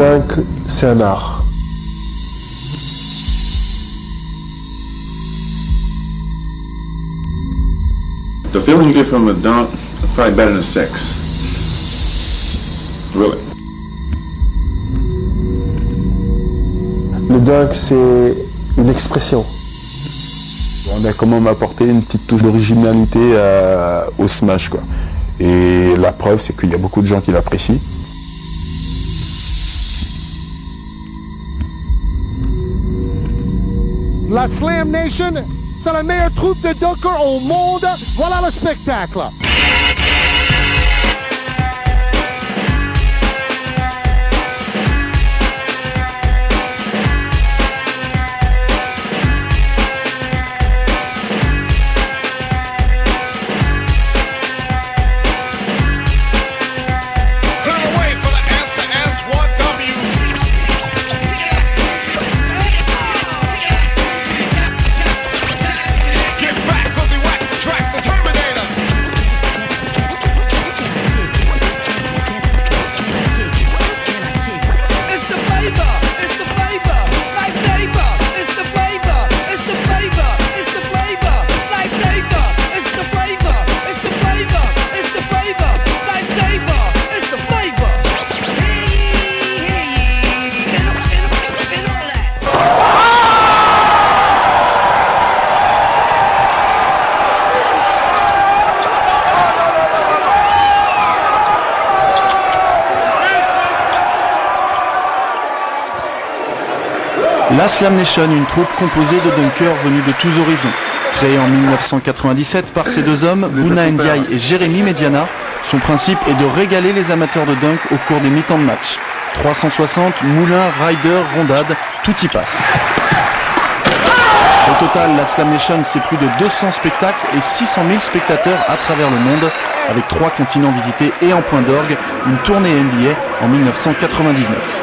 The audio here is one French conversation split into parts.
dunk, c'est un art. The feeling you get from a dunk is probably better than sex. Really. Le dunk, c'est une expression. On a quand même apporté une petite touche d'originalité au smash, quoi. Et la preuve, c'est qu'il y a beaucoup de gens qui l'apprécient. La Slam Nation, c'est la meilleure troupe de dunkers au monde. Voilà le spectacle. La Slam Nation, une troupe composée de dunkers venus de tous horizons. Créée en 1997 par ces deux hommes, Bouna Ndiaye et Jérémy Mediana, son principe est de régaler les amateurs de dunk au cours des mi-temps de match. 360, moulins, riders, rondades, tout y passe. Au total, la Slam Nation, c'est plus de 200 spectacles et 600 000 spectateurs à travers le monde, avec 3 continents visités et en point d'orgue, une tournée NBA en 1999.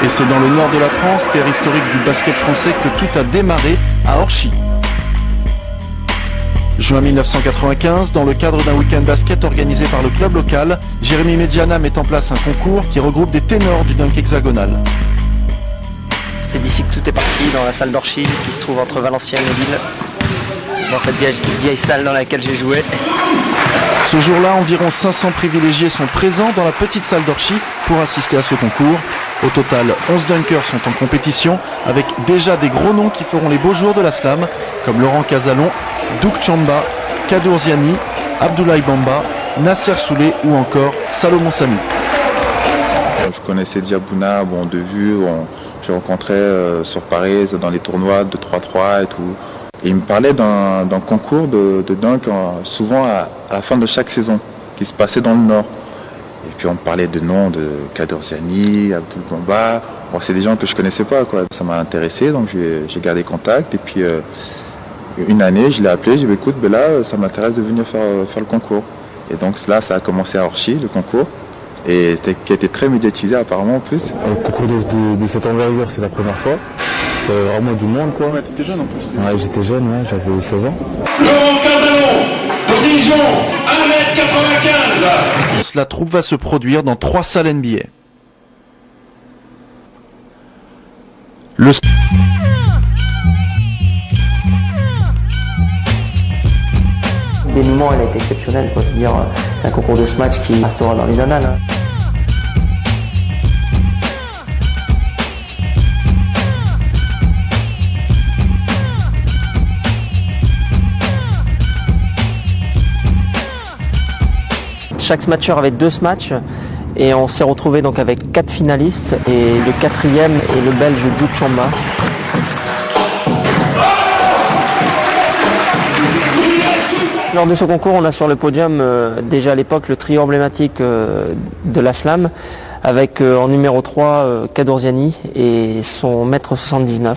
Et c'est dans le nord de la France, terre historique du basket français, que tout a démarré à Orchy. Juin 1995, dans le cadre d'un week-end basket organisé par le club local, Jérémy Mediana met en place un concours qui regroupe des ténors du dunk hexagonal. C'est d'ici que tout est parti, dans la salle d'Orchy, qui se trouve entre Valenciennes et Lille, dans cette vieille salle dans laquelle j'ai joué. Ce jour-là, environ 500 privilégiés sont présents dans la petite salle d'Orchy pour assister à ce concours. Au total, 11 dunkers sont en compétition, avec déjà des gros noms qui feront les beaux jours de la slam, comme Laurent Casalon, Doug Chamba, Kadour Ziani, Abdoulaye Bamba, Nasser Soulé ou encore Salomon Samy. Je connaissais déjà Bouna, de vue, je rencontrais sur Paris dans les tournois de 3-3 et tout. Et il me parlait d'un concours de dunk souvent à la fin de chaque saison qui se passait dans le Nord. Et puis on me parlait de noms de Kadour Ziani, Abdoul Bamba. Bon, c'est des gens que je ne connaissais pas, quoi. Ça m'a intéressé, donc j'ai gardé contact. Et puis une année, je l'ai appelé, j'ai dit écoute, là, ça m'intéresse de venir faire le concours. Et donc là, ça a commencé à Orchy, le concours. Et qui a été très médiatisé apparemment en plus. Un concours de cette envergure, c'est la première fois. C'était vraiment du monde, quoi. Ouais, t'étais jeune en plus. Ouais, j'étais jeune, j'avais 16 ans. Laurent Casalon, de Dijon, 1m95. La troupe va se produire dans 3 salles NBA. Le dénouement, elle a été exceptionnelle, quoi. Je veux dire, c'est un concours de ce match qui restera dans les annales. Chaque smatcher avait 2 matchs et on s'est retrouvé donc avec 4 finalistes et le 4e est le Belge Doug Chamba. Lors de ce concours, on a sur le podium déjà à l'époque le trio emblématique de la slam avec en numéro 3 Kadour Ziani et son 1m79.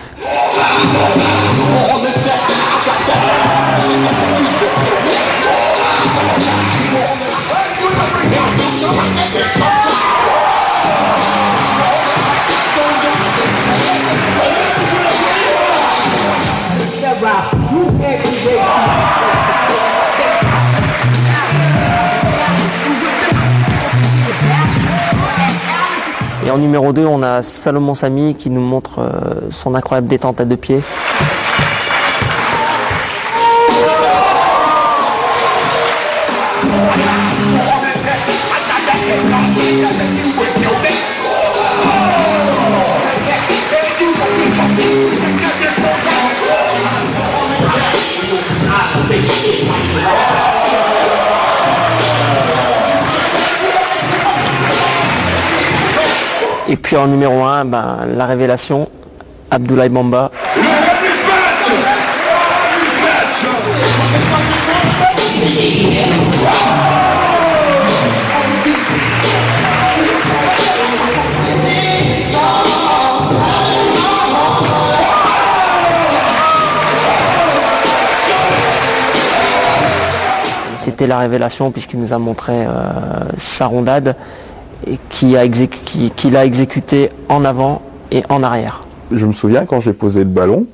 Et Et en numéro 2, on a Salomon Samy qui nous montre son incroyable détente à 2 pieds. Et puis en numéro 1, la révélation, Abdoulaye Bamba. C'était la révélation puisqu'il nous a montré sa rondade et qu'il a exécuté en avant et en arrière. Je me souviens quand j'ai posé le ballon,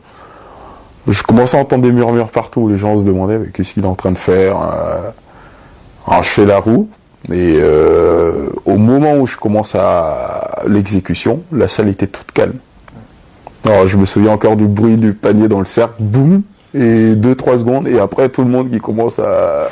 je commençais à entendre des murmures partout. Les gens se demandaient mais qu'est-ce qu'il est en train de faire. Alors je fais la roue et au moment où je commence à l'exécution, la salle était toute calme. Alors je me souviens encore du bruit du panier dans le cercle, boum, et 2-3 secondes et après tout le monde qui commence à...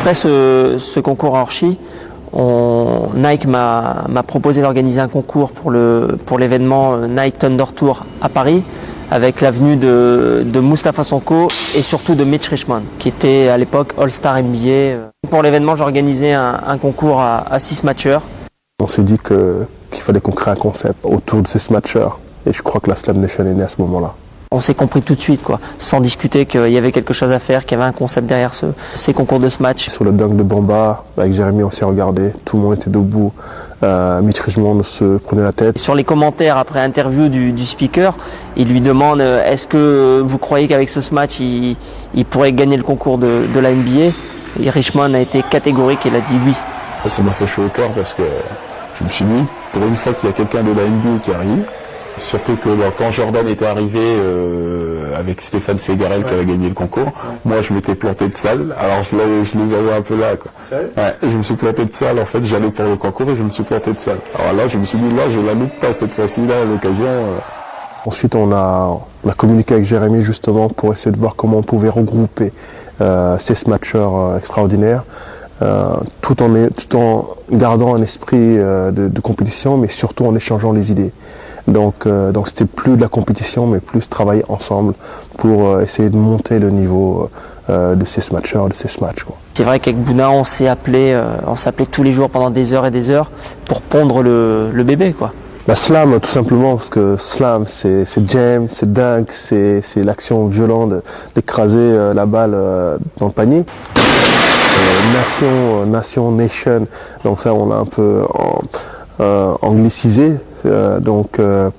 Après ce concours à Orchi, Nike m'a proposé d'organiser un concours pour l'événement Nike Thunder Tour à Paris, avec la venue de Moustapha Sonko et surtout de Mitch Richmond, qui était à l'époque All-Star NBA. Pour l'événement, j'ai organisé un concours à 6 matcheurs. On s'est dit qu'il fallait qu'on crée un concept autour de ces matcheurs. Et je crois que la Slam Nation est née à ce moment-là. On s'est compris tout de suite, sans discuter qu'il y avait quelque chose à faire, qu'il y avait un concept derrière ces concours de ce match. Sur le dunk de Bamba, avec Jérémy, on s'est regardé, tout le monde était debout. Mitch Richmond se prenait la tête. Sur les commentaires après interview du speaker, il lui demande est-ce que vous croyez qu'avec ce match, il pourrait gagner le concours de la NBA? Et Richmond a été catégorique, il a dit oui. Ça m'a fait chaud au cœur parce que je me suis dit, pour une fois qu'il y a quelqu'un de la NBA qui arrive, surtout que quand Jordan était arrivé avec Stéphane Segarel qui avait gagné le concours, moi je m'étais planté de salle, alors je les avais un peu là. Ouais, je me suis planté de salle, en fait j'allais pour le concours et je me suis planté de salle. Alors là je me suis dit, là je la loupe pas cette fois-ci, là à l'occasion. Ensuite on a communiqué avec Jérémy justement pour essayer de voir comment on pouvait regrouper ces smatchers extraordinaires. Tout en gardant un esprit de compétition, mais surtout en échangeant les idées. Donc c'était plus de la compétition, mais plus travailler ensemble pour essayer de monter le niveau de ces smatchers, de ces smatchs. C'est vrai qu'avec Bouna, on s'est appelé tous les jours pendant des heures et des heures pour pondre le bébé, quoi. Slam, tout simplement, parce que slam, c'est jam, c'est dunk, c'est l'action violente d'écraser la balle dans le panier. Nation, donc ça on l'a un peu anglicisé,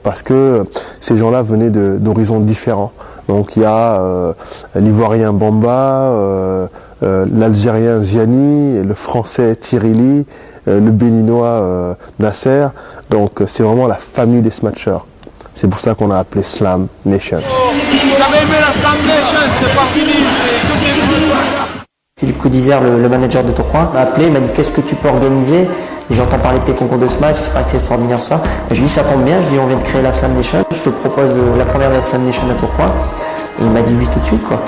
parce que ces gens-là venaient d'horizons différents. Donc il y a l'Ivoirien Bamba, l'Algérien Ziani, le Français Tirili, le Béninois Nasser. Donc c'est vraiment la famille des smatchers. C'est pour ça qu'on a appelé Slam Nation. Vous avez aimé la Slam Nation, c'est pas fini, c'est que c'est vous. Philippe Coudizer, le manager de Tourcoing, m'a appelé, m'a dit qu'est-ce que tu peux organiser? J'entends parler de tes concours de ce match, j'espère que c'est extraordinaire ça. Je lui dis ça tombe bien, je dis on vient de créer la Slam Nation, je te propose la première de la Slam Nation à Tourcoing. Et il m'a dit oui tout de suite, quoi.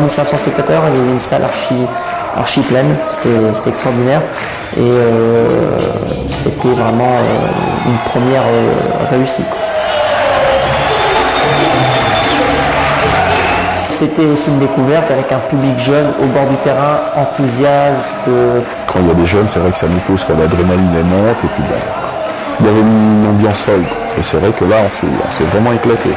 3500 spectateurs, il y avait une salle archi pleine, c'était extraordinaire. Et c'était vraiment une première réussite. C'était aussi une découverte avec un public jeune au bord du terrain, enthousiaste. Quand il y a des jeunes, c'est vrai que ça nous pousse, quand l'adrénaline elle monte, et puis bon, il y avait une ambiance folle, quoi. Et c'est vrai que là, on s'est vraiment éclaté.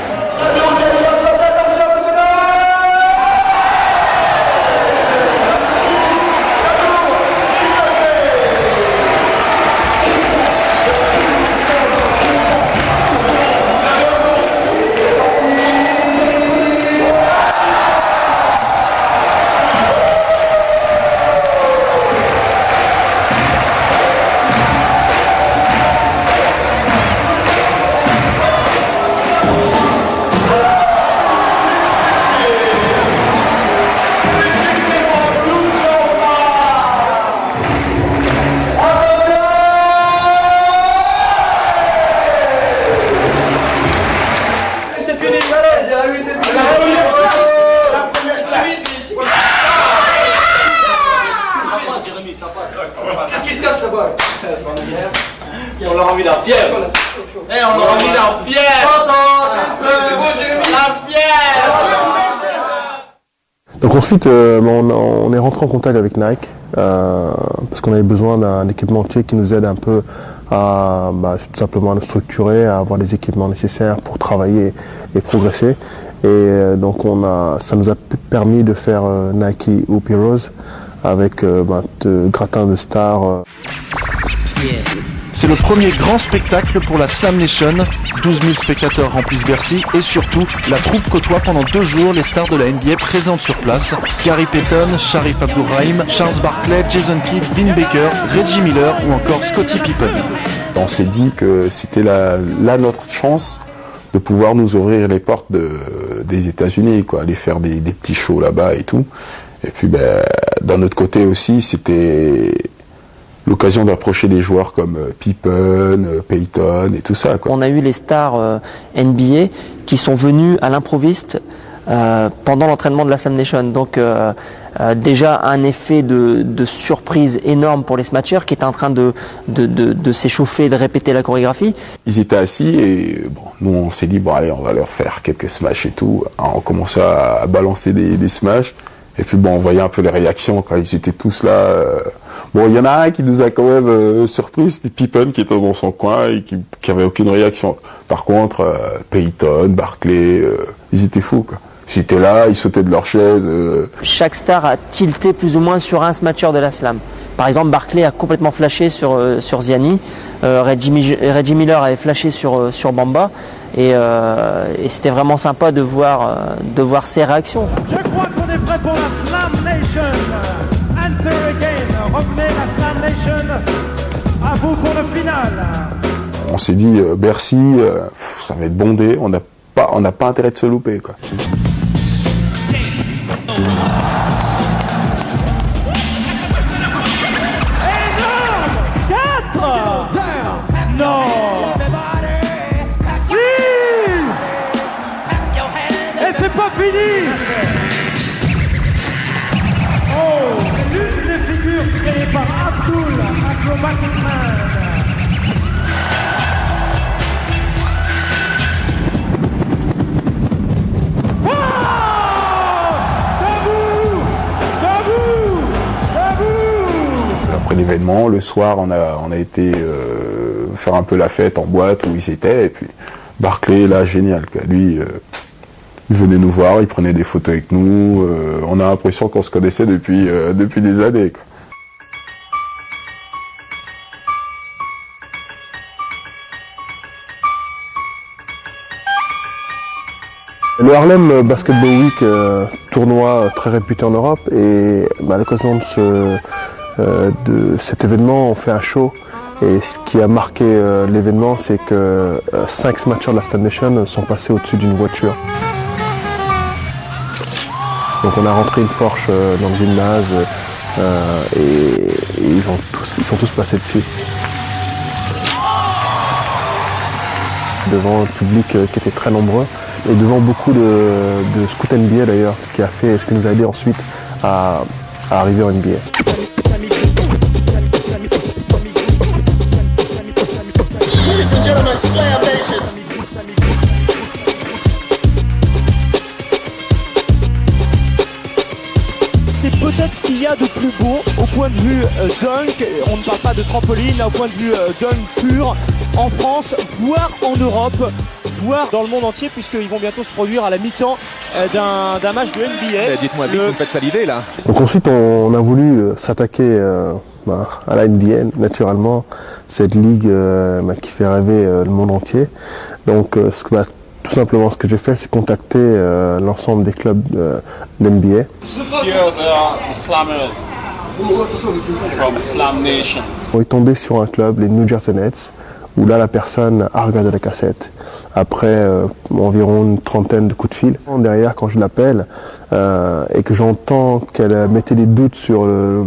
Qu'est-ce qui se casse là-bas? On leur a mis la fièvre. On leur a mis la fièvre. La fièvre. Donc ensuite, on est rentré en contact avec Nike parce qu'on avait besoin d'un équipementier qui nous aide un peu à tout simplement à nous structurer, à avoir les équipements nécessaires pour travailler et progresser. Et donc ça nous a permis de faire Nike Hoop Heroes avec de gratin de stars. C'est le premier grand spectacle pour la Slam Nation. 12 000 spectateurs remplissent Bercy et surtout, la troupe côtoie pendant 2 jours les stars de la NBA présentes sur place. Gary Payton, Sharif Abdurrahim, Charles Barkley, Jason Kidd, Vin Baker, Reggie Miller ou encore Scottie Pippen. On s'est dit que c'était là notre chance de pouvoir nous ouvrir les portes des États-Unis, quoi, aller faire des petits shows là-bas et tout. Et puis d'un autre côté aussi, c'était l'occasion d'approcher des joueurs comme Pippen, Payton et tout ça, quoi. On a eu les stars NBA qui sont venus à l'improviste pendant l'entraînement de la Slam Nation. Donc déjà un effet de surprise énorme pour les smatchers qui étaient en train de s'échauffer, de répéter la chorégraphie. Ils étaient assis et bon, nous on s'est dit bon allez, on va leur faire quelques smashs et tout. Alors, on commençait à balancer des smashs. Et puis bon, on voyait un peu les réactions quand ils étaient tous là. Bon, il y en a un qui nous a quand même surpris, c'était Pippen qui était dans son coin et qui avait aucune réaction. Par contre, Payton, Barkley, ils étaient fous, quoi. Ils étaient là, ils sautaient de leur chaise. Chaque star a tilté plus ou moins sur un smatcher de la Slam. Par exemple, Barkley a complètement flashé sur Ziani. Reggie Miller avait flashé sur Bamba. Et c'était vraiment sympa de voir ces réactions. Je crois qu'on est prêt pour la Slam Nation. Enter again. Revenez la Slam Nation. À vous pour le final. On s'est dit Bercy, ça va être bondé. On n'a pas intérêt de se louper, quoi. Non. Si. Et c'est pas fini. Oh, c'est l'une des figures créées par Abdul, Acrobatic Man. Après l'événement, le soir, on a été faire un peu la fête en boîte où ils étaient. Et puis Barkley, là, génial, quoi. Lui, il venait nous voir, il prenait des photos avec nous. On a l'impression qu'on se connaissait depuis des années, quoi. Le Harlem Basketball Week, tournoi très réputé en Europe, et à l'occasion de cet événement, on fait un show. Et ce qui a marqué l'événement, c'est que 5 smatchers de la Slam Nation sont passés au-dessus d'une voiture. Donc on a rentré une Porsche dans le gymnase et ils sont tous passés dessus. Devant un public qui était très nombreux. et devant beaucoup de scouts NBA d'ailleurs, ce qui nous a aidé ensuite à arriver en NBA. C'est peut-être ce qu'il y a de plus beau au point de vue dunk. On ne parle pas de trampoline, au point de vue dunk pur en France, voire en Europe, voire dans le monde entier, puisqu'ils vont bientôt se produire à la mi-temps d'un match de NBA. Dites-moi, vous me faites saliver là. Donc ensuite, on a voulu s'attaquer à la NBA, naturellement, cette ligue qui fait rêver le monde entier. Donc tout simplement, ce que j'ai fait, c'est contacter l'ensemble des clubs d'NBA. On est tombé sur un club, les New Jersey Nets, où là la personne a regardé la cassette. Après environ une trentaine de coups de fil. Derrière, quand je l'appelle et que j'entends qu'elle mettait des doutes sur que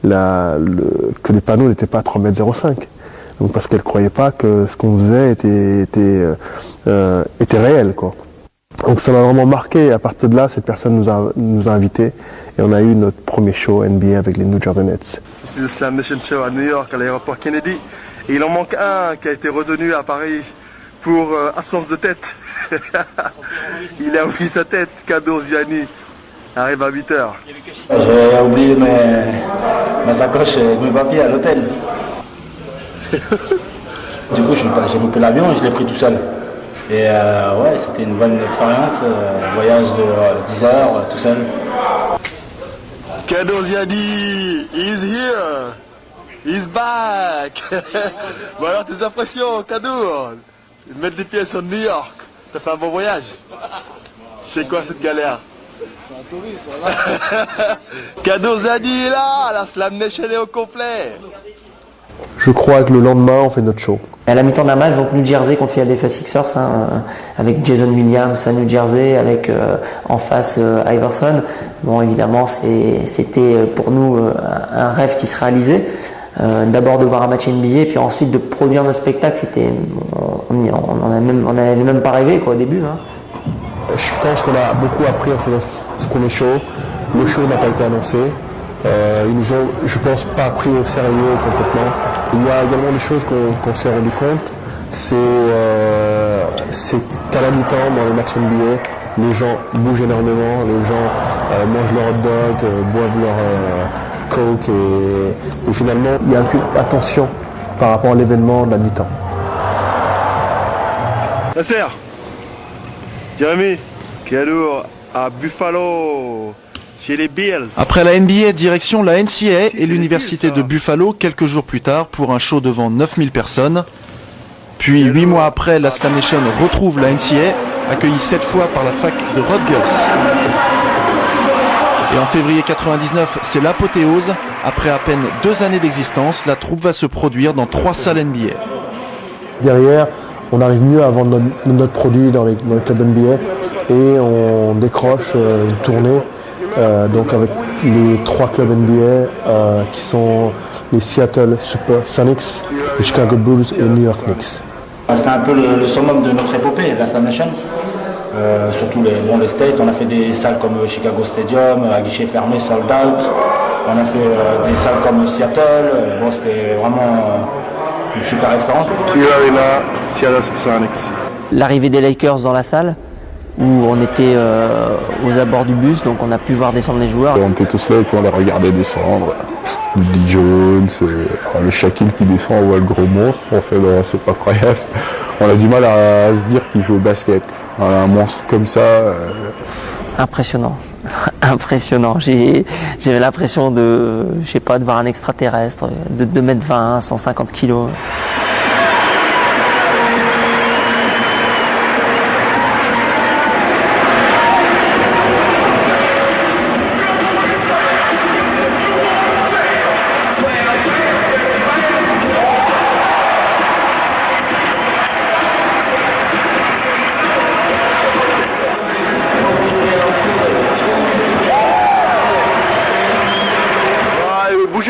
les panneaux n'étaient pas à 3,05 m. Donc parce qu'elle ne croyait pas que ce qu'on faisait était réel, quoi. Donc ça m'a vraiment marqué, et à partir de là, cette personne nous a invités et on a eu notre premier show NBA avec les New Jersey Nets. C'est le Slam Nation Show à New York, à l'aéroport Kennedy, et il en manque un qui a été retenu à Paris pour absence de tête. Il a oublié sa tête, Kadour Ziani, arrive à 8h. J'ai oublié ma sacoche et mes papiers à l'hôtel. Du coup, j'ai loupé l'avion et je l'ai pris tout seul. Et ouais, c'était une bonne expérience, voyage de 10 heures, tout seul. Kadour Ziani, he's here, he's back. Bon alors, tes impressions, Kadour? Mettre des pieds sur New York, t'as fait un bon voyage? C'est quoi cette galère? C'est un touriste, voilà. Kadour Ziani est là, la Slam Nation est au complet. Je crois que le lendemain, on fait notre show. À la mi-temps d'un match, donc New Jersey contre Philadelphia Sixers, avec Jason Williams à New Jersey, avec en face Iverson. Bon, évidemment, c'était pour nous un rêve qui se réalisait. D'abord de voir un match NBA, puis ensuite de produire notre spectacle, on n'avait même pas rêvé quoi, au début. Hein. Je pense qu'on a beaucoup appris en faisant ce premier show. Le show n'a pas été annoncé. Ils nous ont, je pense, pas pris au sérieux complètement. Il y a également des choses qu'on s'est rendu compte, c'est qu'à la mi-temps, dans les matchs NBA, les gens bougent énormément, les gens mangent leur hot dog, boivent leur coke et finalement, il n'y a aucune attention par rapport à l'événement de la mi-temps. Nasser, Jérémy, Kadour à Buffalo. Chez les Bills. Après la NBA, direction la NCAA et l'université de Buffalo quelques jours plus tard pour un show devant 9000 personnes. Puis 8 mois après, la Slam Nation retrouve la NCAA, accueillie cette fois par la fac de Rutgers. Et en février 99, c'est l'apothéose. Après à peine 2 années d'existence, la troupe va se produire dans 3 salles NBA. Derrière, on arrive mieux à vendre notre produit dans les clubs NBA et on décroche une tournée. Donc avec les 3 clubs NBA qui sont les Seattle Supersonics, les Chicago Bulls et les New York Knicks. C'était un peu le summum de notre épopée, la Slam Nation. Surtout les States, on a fait des salles comme Chicago Stadium, à guichet fermé, sold out. On a fait des salles comme Seattle. Bon, c'était vraiment une super expérience. Seattle Supersonics. L'arrivée des Lakers dans la salle, où on était aux abords du bus, donc on a pu voir descendre les joueurs. On était tous là et puis on les regardait descendre. Woody Jones, le Shaquille qui descend, on voit le gros monstre. En fait, c'est pas croyable. On a du mal à se dire qu'il joue au basket. Un monstre comme ça. Impressionnant. Impressionnant. J'avais l'impression de voir un extraterrestre de 2,20 m, 150 kg.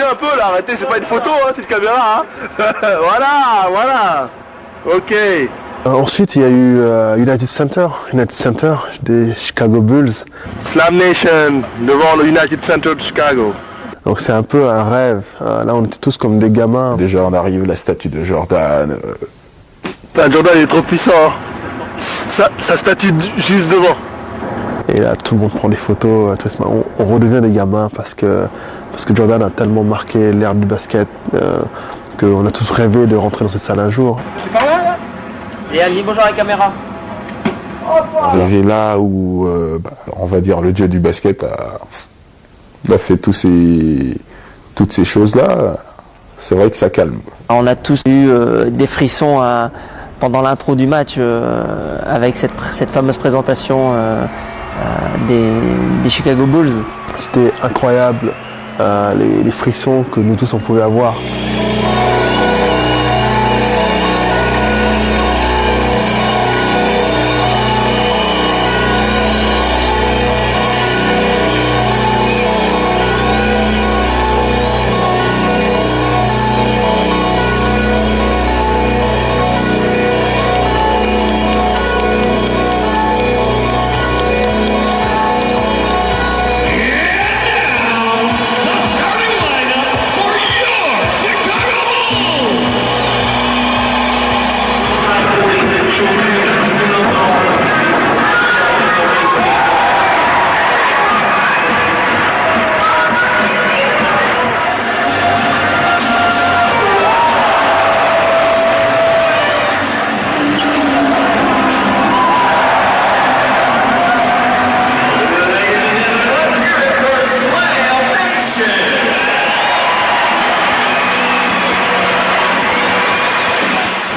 Un peu là, arrêtez, c'est pas une photo, hein, cette caméra. Hein. Voilà. Ok. Ensuite, il y a eu United Center des Chicago Bulls. Slam Nation devant le United Center de Chicago. Donc c'est un peu un rêve. Là, on était tous comme des gamins. Déjà, on arrive, la statue de Jordan. Jordan il est trop puissant. Hein. Sa statue juste devant. Et là, tout le monde prend des photos. On redevient des gamins parce que Jordan a tellement marqué l'ère du basket qu'on a tous rêvé de rentrer dans cette salle un jour. C'est pas mal là. Et Andy, bonjour à la caméra. Arrivé là où, on va dire, le dieu du basket a fait toutes ces choses-là, c'est vrai que ça calme. On a tous eu des frissons pendant l'intro du match avec cette fameuse présentation des Chicago Bulls. C'était incroyable, les frissons que nous tous on pouvait avoir.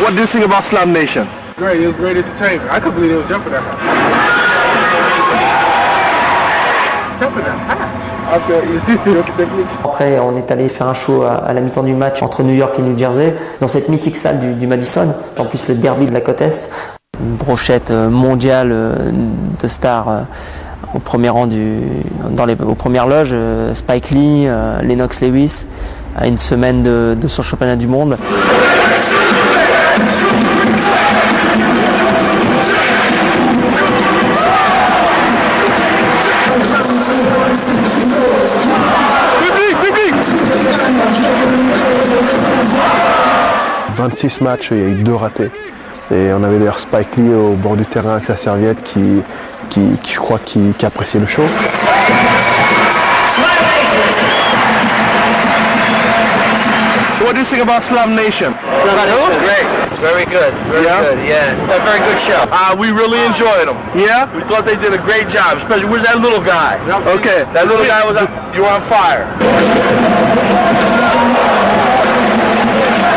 What do you think about Slam Nation? Great, it was great entertainment. I couldn't believe they was jumping that high. Jumping that high. Après, on est allé faire un show à la mi-temps du match entre New York et New Jersey, dans cette mythique salle du Madison, en plus le derby de la côte Est, une brochette mondiale de stars au premier rang aux premières loges, Spike Lee, Lennox Lewis, à une semaine de son championnat du monde. « 26 matchs, il y a eu 2 ratés. Et on avait d'ailleurs Spike Lee au bord du terrain avec sa serviette qui je crois, qui appréciait le show. What do you think about Slam Nation? Great, very good, very good, yeah. It's a very good show. We really enjoyed them. Yeah? We thought they did a great job, especially where's that little guy? Okay. That little guy was you were on fire.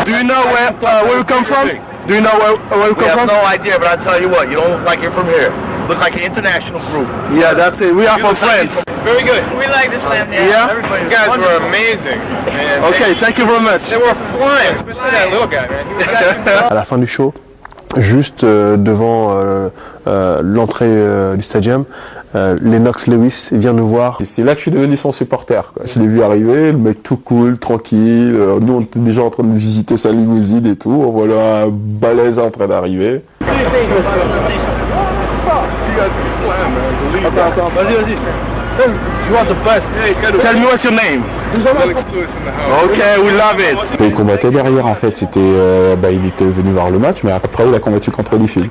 Do you know where you come from? Do you know where you come from? We have no idea, but I'll tell you what, you don't look like you're from here. You look like an international group. Yeah, that's it. We are from France. Very good. We like this land. Yeah? You guys were amazing. Man. Okay, thank you very much. They were flying, especially that little guy, man. He was À la fin du show, juste devant l'entrée du stadium, Lennox Lewis vient nous voir. Et c'est là que je suis devenu son supporter, quoi. Je l'ai vu arriver, le mec tout cool, tranquille. Nous, on était déjà en train de visiter sa limousine et tout. On voit là un balèze en train d'arriver. Vas-y. You are the best. Tell me what's your name. Okay, we love it. Et il combattait derrière, en fait. C'était, il était venu voir le match, mais après, il a combattu contre Holyfield.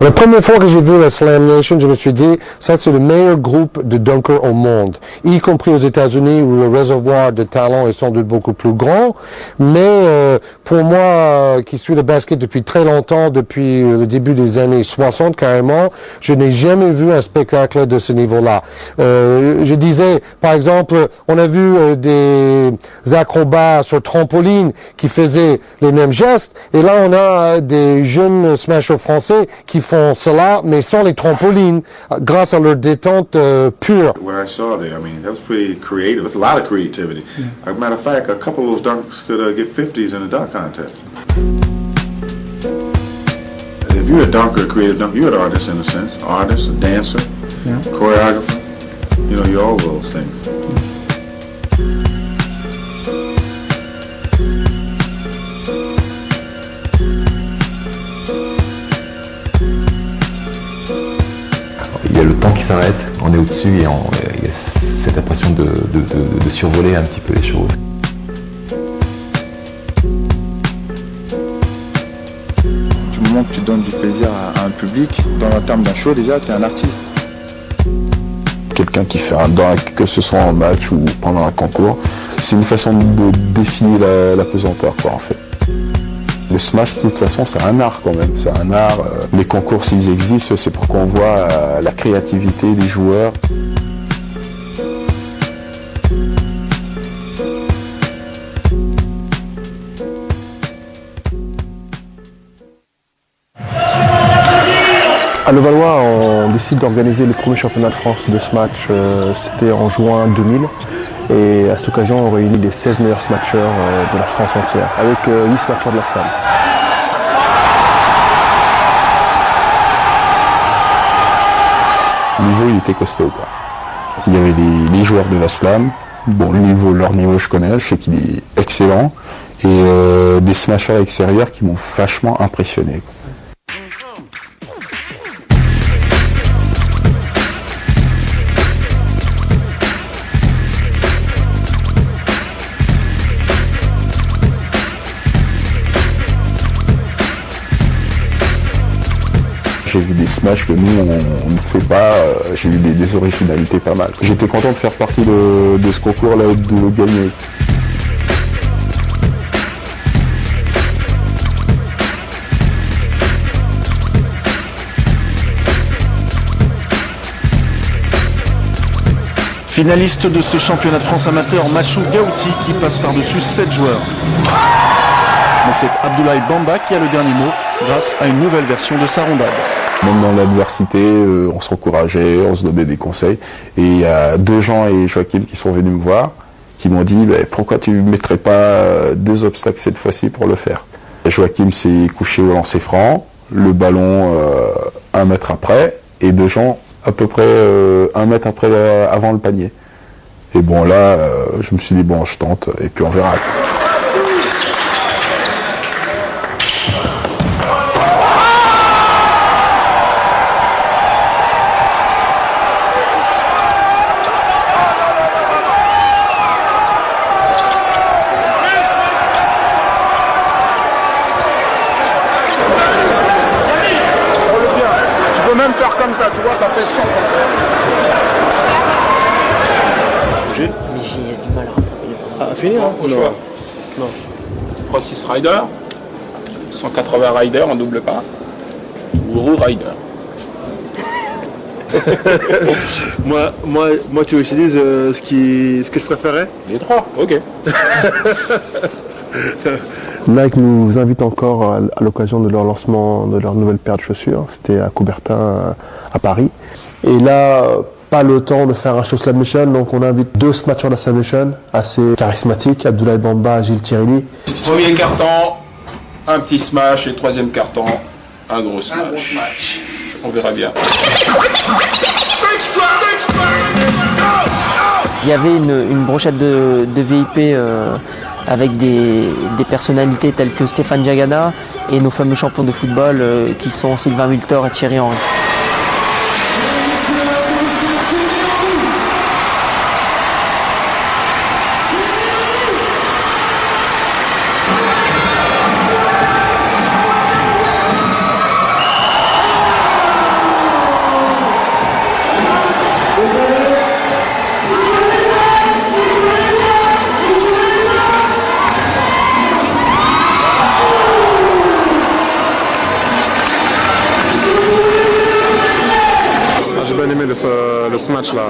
La première fois que j'ai vu la Slam Nation, je me suis dit, ça c'est le meilleur groupe de dunkers au monde, y compris aux États-Unis où le réservoir de talent est sans doute beaucoup plus grand. Mais pour moi, qui suis le basket depuis très longtemps, depuis le début des années 60 carrément, je n'ai jamais vu un spectacle de ce niveau-là. Je disais, par exemple, on a vu des acrobats sur trampoline qui faisaient les mêmes gestes, et là on a des jeunes smashers français qui font cela, mais sans les trampolines, grâce à leur détente pure. What I saw there, I mean, that was pretty creative. That's a lot of creativity. As a matter of fact, a couple of those dunks could get 50s in a dunk contest. If you're a dunker, a creative dunker, you're an artist in a sense. Artist, a dancer, choreographer. You know, you're all those things. au-dessus et il y a cette impression de survoler un petit peu les choses. Du moment que tu donnes du plaisir à un public, dans le terme d'un show déjà, tu es un artiste. Quelqu'un qui fait un dunk, que ce soit en match ou pendant un concours, c'est une façon de défier la pesanteur, quoi, en fait. Le smash, de toute façon, c'est un art quand même, c'est un art. Les concours, s'ils existent, c'est pour qu'on voit la créativité des joueurs. À Levallois, on décide d'organiser le premier championnat de France de smash, c'était en juin 2000. Et à cette occasion, on réunit les 16 meilleurs smatchers de la France entière, avec 8 smatchers de la SLAM. Le niveau, il était costaud, quoi. Il y avait les joueurs de la SLAM. Bon, leur niveau, je connais, je sais qu'il est excellent. Et des smashers extérieurs qui m'ont vachement impressionné, quoi. J'ai vu des smashs que nous, on ne fait pas. J'ai vu des originalités pas mal. J'étais content de faire partie de ce concours-là et de le gagner. Finaliste de ce championnat de France amateur, Machou Gaouti qui passe par-dessus 7 joueurs. Mais c'est Abdoulaye Bamba qui a le dernier mot grâce à une nouvelle version de sa rondade. Même dans l'adversité, on se encourageait, on se donnait des conseils. Et il y a Dejean et Joachim qui sont venus me voir, qui m'ont dit pourquoi tu ne mettrais pas 2 obstacles cette fois-ci pour le faire. Joachim s'est couché au lancer franc, le ballon 1 mètre après, et Dejean à peu près 1 mètre après avant le panier. Et bon là, je me suis dit bon, je tente, et puis on verra. Même faire comme ça, tu vois, ça fait son comme ça. Mais j'ai du mal à rattraper les ballons. Ah, fini, hein? Au choix. Non. 3-6 rider, 180 rider en double pas, ou roue rider. moi, tu utilises ce que je préférais? Les 3, ok. Nike nous invite encore à l'occasion de leur lancement de leur nouvelle paire de chaussures. C'était à Coubertin, à Paris. Et là, pas le temps de faire un show Slam Nation, donc on invite 2 smatchers de la Slam Nation, assez charismatiques, Abdoulaye Bamba, Gilles Tirelli. Premier carton, un petit smash, et 3e carton, un gros smash. On verra bien. Il y avait une brochette de VIP avec des personnalités telles que Stéphane Diagana et nos fameux champions de football qui sont Sylvain Wiltord et Thierry Henry. Le smash là.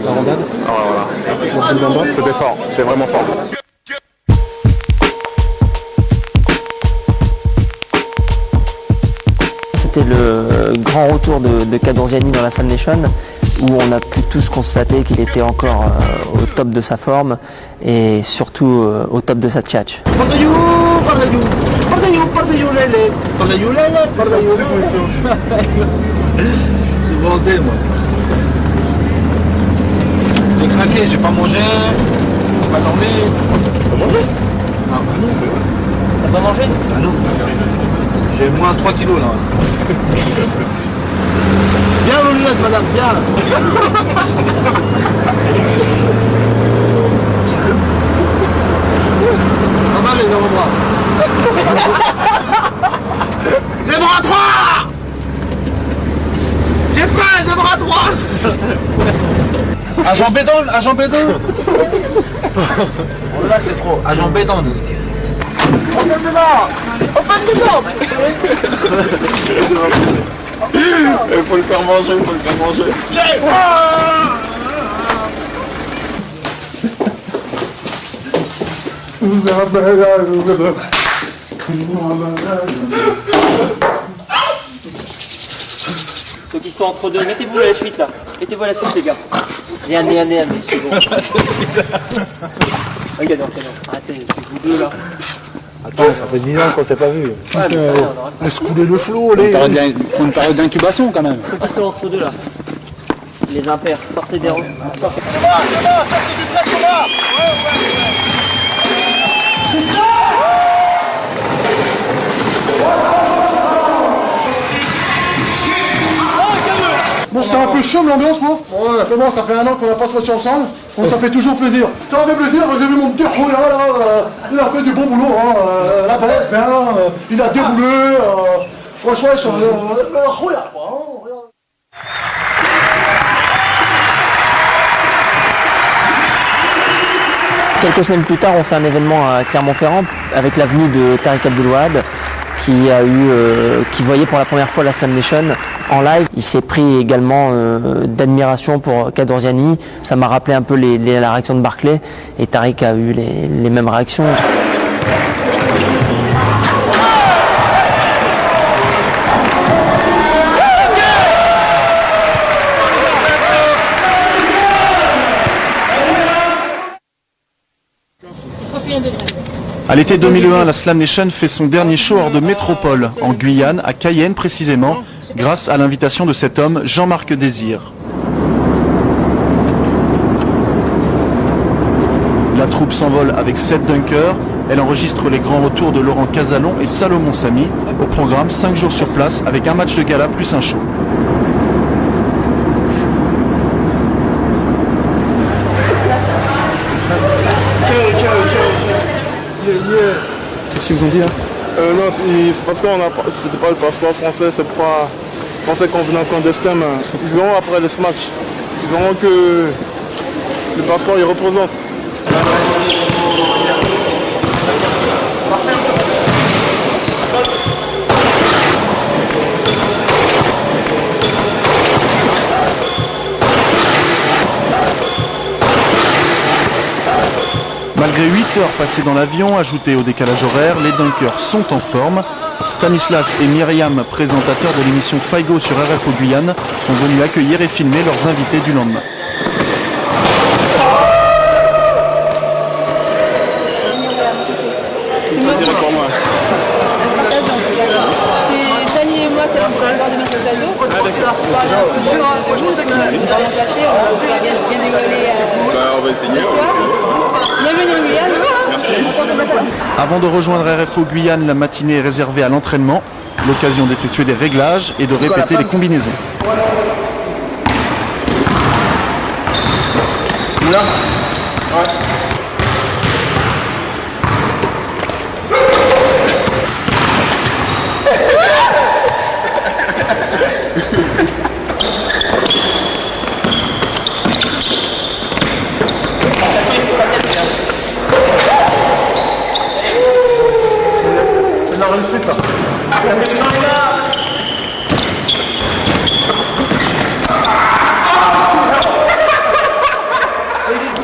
La rondade? Ah, voilà. C'était fort, c'était vraiment fort. C'était le grand retour de Cadorziani dans la Slam Nation où on a pu tous constater qu'il était encore au top de sa forme et surtout au top de sa tchatch. J'ai craqué, j'ai pas mangé, j'ai pas dormi. T'as mangé? Non, non. T'as pas mangé? Ah non. J'ai moins 3 kilos là. Bien vos lunettes, madame, bien. Pas mal les avant-bras. Les bras droits. J'ai faim, les bras droits. Agent béton, agent béton. Oh là c'est trop, agent béton. Open dedans. Open dedans. Il faut le faire manger, il faut le faire manger. J'ai faim. Ceux qui sont entre deux, mettez-vous à la suite là. Mettez-vous à la suite les gars. Allez, c'est bon. Regardez, arrêtez, c'est vous deux là. Attends, ça fait 10 ans qu'on s'est pas vu. Ouais, mais ça va, on se couler le flot, les... Il faut une période d'incubation quand même. Ceux qui sont entre deux là. Les impairs, sortez des rangs. Sortez. Bon, c'était un peu chaud l'ambiance, moi. Ouais. Comment ça fait un an qu'on n'a pas se match ensemble. Bon, ça fait toujours plaisir. Ça m'a fait plaisir, j'ai vu mon petit Roya là, il a fait du bon boulot, hein. La baisse, bien, il a déroulé. Franchement, Roya, quoi. Quelques semaines plus tard, on fait un événement à Clermont-Ferrand avec la venue de Tariq Abdelouad qui voyait pour la première fois la Slam Nation en live. Il s'est pris également d'admiration pour Kaddourziani. Ça m'a rappelé un peu la réaction de Barclay et Tariq a eu les mêmes réactions. À l'été 2001, la Slam Nation fait son dernier show hors de métropole, en Guyane, à Cayenne précisément, grâce à l'invitation de cet homme, Jean-Marc Désir. La troupe s'envole avec 7 dunkers. Elle enregistre les grands retours de Laurent Casalon et Salomon Samy. Au programme, 5 jours sur place avec un match de gala plus un show. Qu'est-ce qu'ils vous ont dit là? Non, parce que c'était pas le passeport français, c'est pas français qu'on venait en clandestin, mais ils verront après le match. Ils verront que le passeport il représente. Malgré 8 heures passées dans l'avion, ajoutées au décalage horaire, les dunkers sont en forme. Stanislas et Myriam, présentateurs de l'émission Faigo sur RFO Guyane, sont venus accueillir et filmer leurs invités du lendemain. C'est Dani et moi qui avons fait de mettre le tableau. Je pense qu'on va lâcher, on va bien dévoiler on va essayer. ce soir. Bienvenue en Guyane. Merci. Avant de rejoindre RFO Guyane, la matinée est réservée à l'entraînement, l'occasion d'effectuer des réglages et de répéter les combinaisons. Là. C'est la réussite là.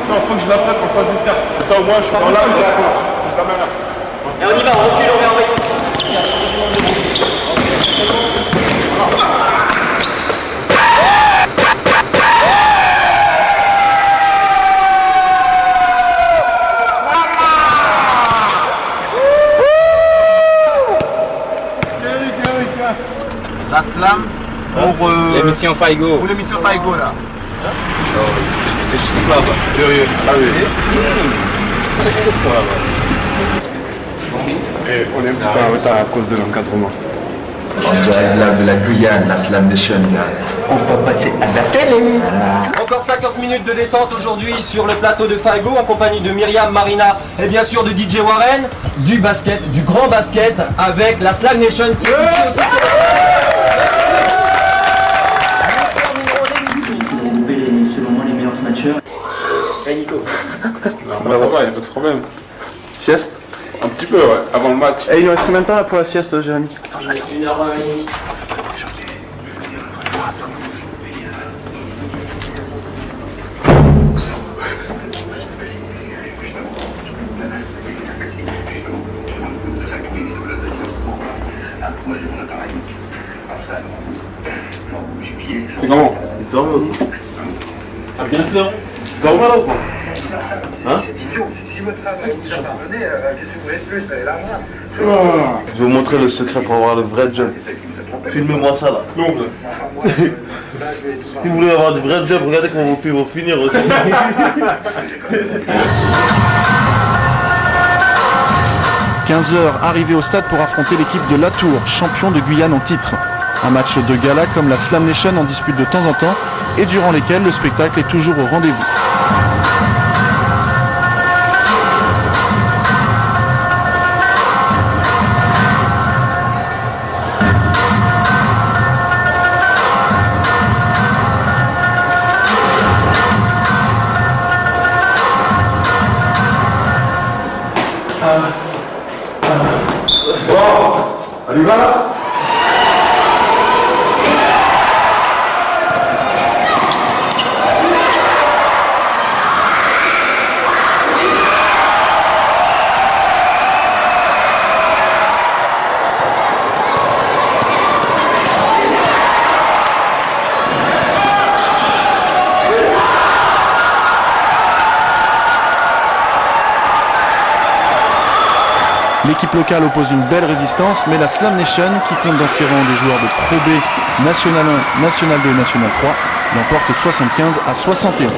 Non, faut que je la prête en face du cercle. Ça au moins je suis dans l'axe. Et on y va, on recule, on vient en recul. La slam pour l'émission Faigo. Pour l'émission Faigo là. C'est Gislav, sérieux. Ah oui. Et on est un petit peu en retard à cause de l'encadrement. En direct de la Guyane, la Slam Nation, on va passer à la télé. Encore 50 minutes de détente aujourd'hui sur le plateau de Faigo en compagnie de Myriam, Marina et bien sûr de DJ Warren. Du basket, du grand basket avec la Slam Nation qui est ici aussi. Selon moi, les meilleurs smatchers. Hey Nico. Moi ça va, il n'y a pas de problème. Sieste? Un petit peu, ouais, avant le match. Et il reste combien de temps là pour la sieste, Jérémy? 1h20. C'est comment? Il dort là. Ah bien sûr. Tu dors mal ou quoi? Hein? Si votre femme vous a pardonné, qu'est-ce que vous voulez de plus? Elle est large. Je vais vous montrer le secret pour avoir le vrai job. Filmez-moi ça là. Si vous voulez avoir du vrai job, regardez comment vos pieds vont finir aussi. 15h, arrivé au stade pour affronter l'équipe de Latour, champion de Guyane en titre. Un match de gala comme la Slam Nation en dispute de temps en temps et durant lesquels le spectacle est toujours au rendez-vous. On y va là? L'équipe locale oppose une belle résistance, mais la Slam Nation, qui compte dans ses rangs des joueurs de Pro B, National 1, National 2 et National 3, l'emporte 75 à 71.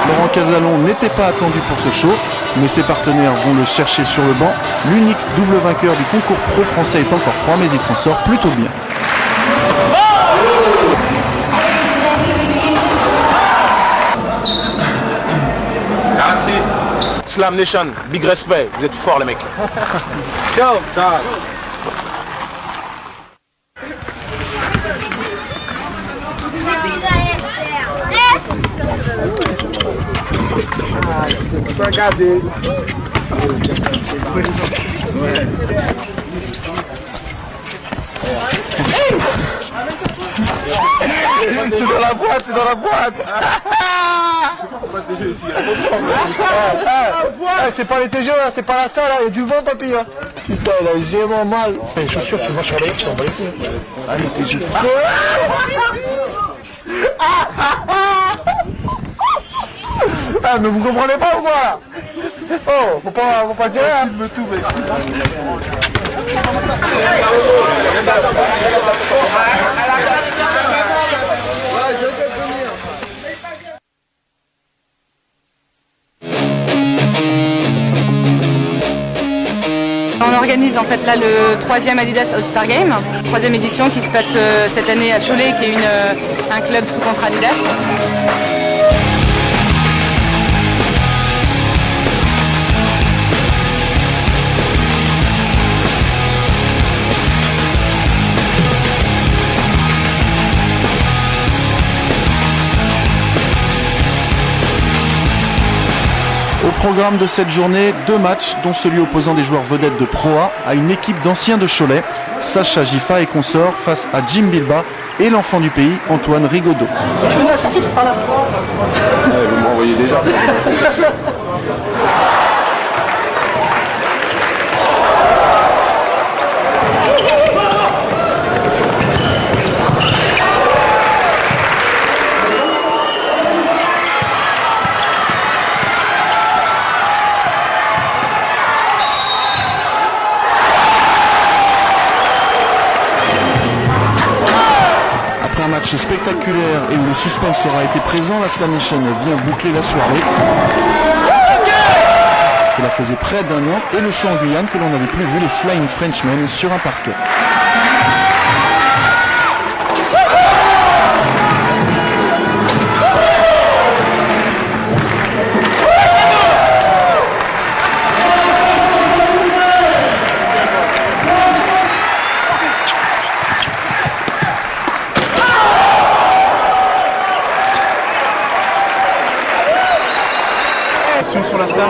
Laurent Casalon n'était pas attendu pour ce show, mais ses partenaires vont le chercher sur le banc. L'unique double vainqueur du concours pro français est encore froid, mais il s'en sort plutôt bien. Merci. Slam Nation, big respect, vous êtes forts les mecs. Ciao, ciao. Regardez. C'est dans la boîte, c'est dans la boîte. C'est pas les TG là, c'est pas la salle, il y a du vent papy là. Putain, il a géant mal. Les chaussures, tu vas sur les tu vas les pieds. Ah, les TG. Ah, mais vous comprenez pas ou quoi là? Oh, faut pas dire hein. Me tout, mec. On organise en fait là le 3e Adidas All-Star Game, 3e édition qui se passe cette année à Cholet, qui est un club sous contrat Adidas. Au programme de cette journée, 2 matchs, dont celui opposant des joueurs vedettes de Pro A à une équipe d'anciens de Cholet, Sacha Gifa et consorts face à Jim Bilba et l'enfant du pays, Antoine Rigaudot. Tu veux la sortie, c'est par là. Vous m'envoyez déjà. match spectaculaire et où le suspense aura été présent, la Slam Nation vient boucler la soirée. Cela faisait près d'un an et le show en Guyane que l'on n'avait plus vu les Flying Frenchmen sur un parquet. Sur la Slam,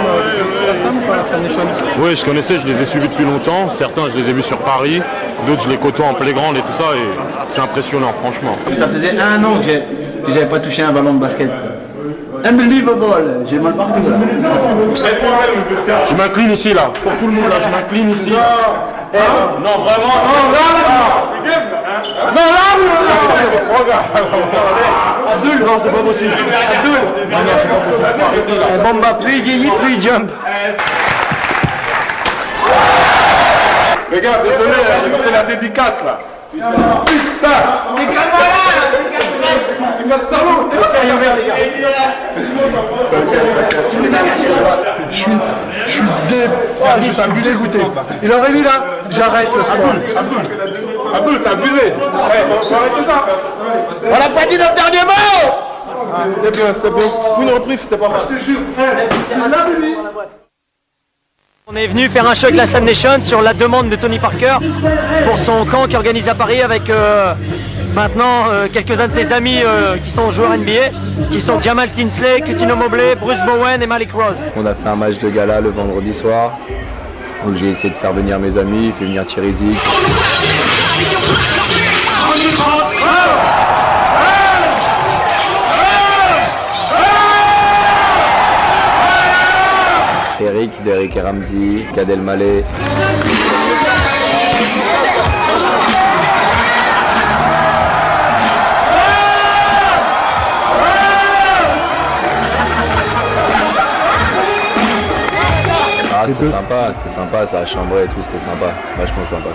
c'est la Slam ou pas, la Slam Nation? Oui, je connaissais, je les ai suivis depuis longtemps. Certains, je les ai vus sur Paris. D'autres, je les côtoie en playground et tout ça. Et c'est impressionnant, franchement. Ça faisait un an que j'avais pas touché un ballon de basket. Unbelievable, j'ai mal partout là. Je m'incline ici, là. Pour tout le monde, là, je m'incline ici. Non, vraiment, Non, Abdul, non, c'est pas possible. Abdul, non, c'est pas possible. Bamba, plus il vieillit, plus il jump. Les gars, désolé, j'ai fait la dédicace là. Putain, t'es calme là. Tu m'as cerveau, t'es pas sérieux vert, les gars. Je suis dégoûté. Il aurait mis là, j'arrête le sport. Abdul, t'as abusé. Faut arrêter ça. On n'a pas dit notre dernier mot. C'est bien, c'est bien. Une reprise, c'était pas mal. Je te jure. On est venu faire un show avec la Slam Nation sur la demande de Tony Parker pour son camp qui organise à Paris avec maintenant quelques-uns de ses amis qui sont joueurs NBA, qui sont Jamal Tinsley, Coutinho Mobley, Bruce Bowen et Malik Rose. On a fait un match de gala le vendredi soir où j'ai essayé de faire venir mes amis, fait venir Thierry Zic. Eric, Derek et Ramsey, Gad Elmaleh. Ah, c'était sympa, ça a chambré et tout, c'était sympa, vachement sympa.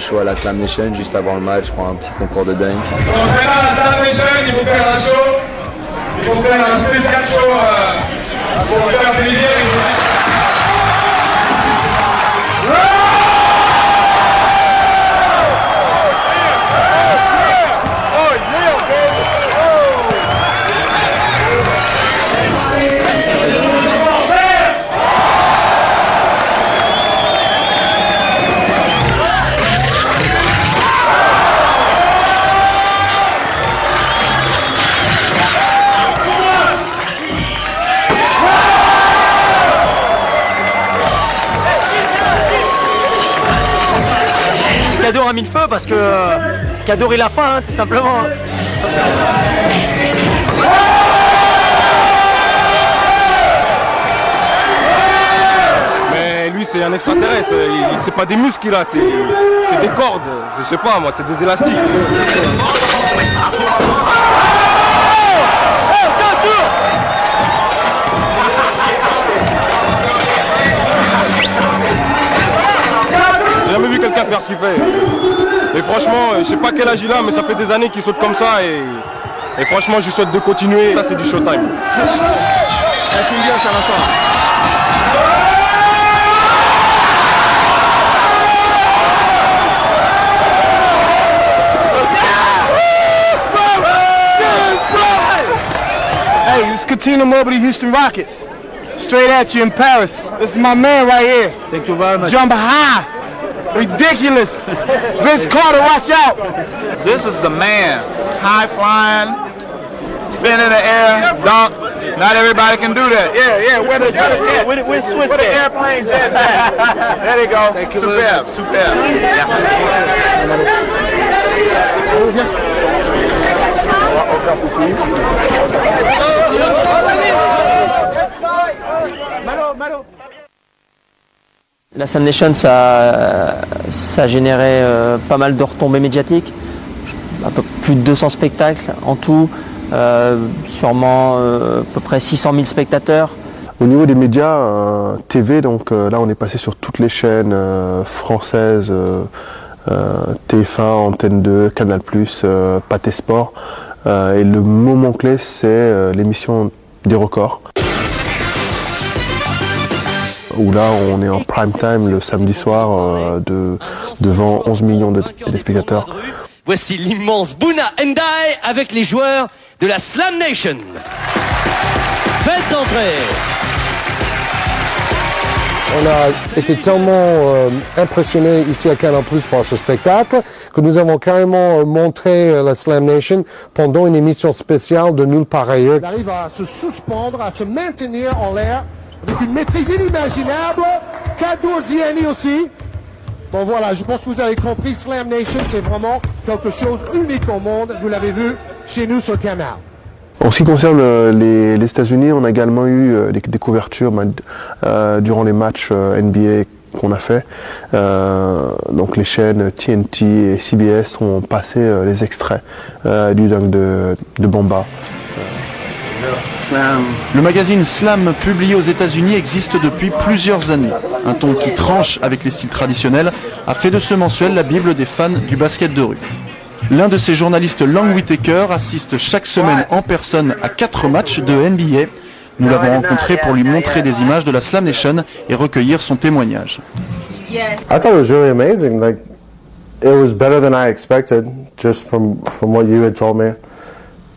À la Slam Nation juste avant le match pour un petit concours de dunk. Donc là, la Slam Nation, ils vont faire un show. Ils vont faire un spécial show pour faire plaisir. Kaddour a mis le feu parce que Kaddour il a faim, hein, tout simplement. Mais lui, c'est un extraterrestre. C'est pas des muscles qu'il a, c'est des cordes. Je sais pas, moi, c'est des élastiques. J'ai jamais vu quelqu'un faire ce qu'il fait. Et franchement, je sais pas quel âge il a, mais ça fait des années qu'il saute comme ça. Et franchement, je lui souhaite de continuer. Ça, c'est du showtime. Hey, this is Katina Mobley, Houston Rockets. Straight at you in Paris. This is my man right here. Thank you very much. Jump high. Ridiculous. Vince Carter, watch out. This is the man. High flying, spin in the air, dunk. Not everybody can do that. Yeah. Where the airplane jets at? There they go. Superb. La Slam Nation, ça a généré pas mal de retombées médiatiques, un peu plus de 200 spectacles en tout, sûrement à peu près 600 000 spectateurs. Au niveau des médias, TV, donc là on est passé sur toutes les chaînes françaises, TF1, Antenne 2, Canal+, Pathé Sport. Et le moment clé, c'est l'émission des records. Où là, on est en prime time le samedi soir devant 11 millions de spectateurs. Voici l'immense Bouna Ndiaye avec les joueurs de la Slam Nation. Faites entrer. On a été tellement impressionnés ici à Canal+ par ce spectacle que nous avons carrément montré la Slam Nation pendant une émission spéciale de Nulle part ailleurs. Il arrive à se suspendre, à se maintenir en l'air avec une maîtrise inimaginable. Kaddourziani aussi. Bon voilà, je pense que vous avez compris, Slam Nation c'est vraiment quelque chose d'unique au monde. Vous l'avez vu chez nous sur le canal. En ce qui concerne les États-Unis, on a également eu des couvertures durant les matchs NBA qu'on a fait. Donc les chaînes TNT et CBS ont passé les extraits du dunk de Bamba. Le magazine Slam, publié aux États-Unis, existe depuis plusieurs années. Un ton qui tranche avec les styles traditionnels a fait de ce mensuel la bible des fans du basket de rue. L'un de ses journalistes, Lang Whitaker, assiste chaque semaine en personne à 4 matchs de NBA. Nous l'avons rencontré pour lui montrer des images de la Slam Nation et recueillir son témoignage. I thought it was really amazing. Like, it was better than I expected, just from what you had told me.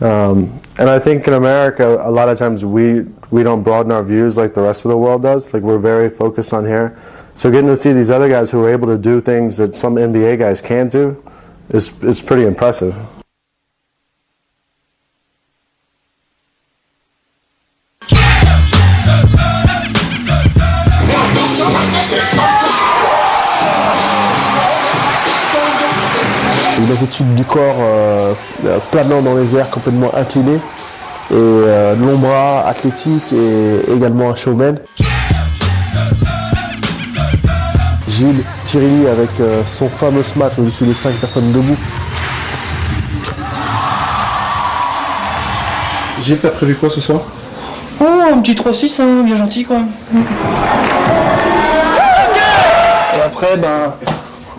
And I think in America, a lot of times we don't broaden our views like the rest of the world does. Like, we're very focused on here. So getting to see these other guys who are able to do things that some NBA guys can't do is pretty impressive. Une attitude du corps planant dans les airs, complètement incliné, et long bras, athlétique et également un showman. Gilles Thierry avec son fameux match où il tue les 5 personnes debout. Gilles, t'as prévu quoi ce soir? Oh, un petit 3-6, hein, bien gentil quoi. Et après, ben,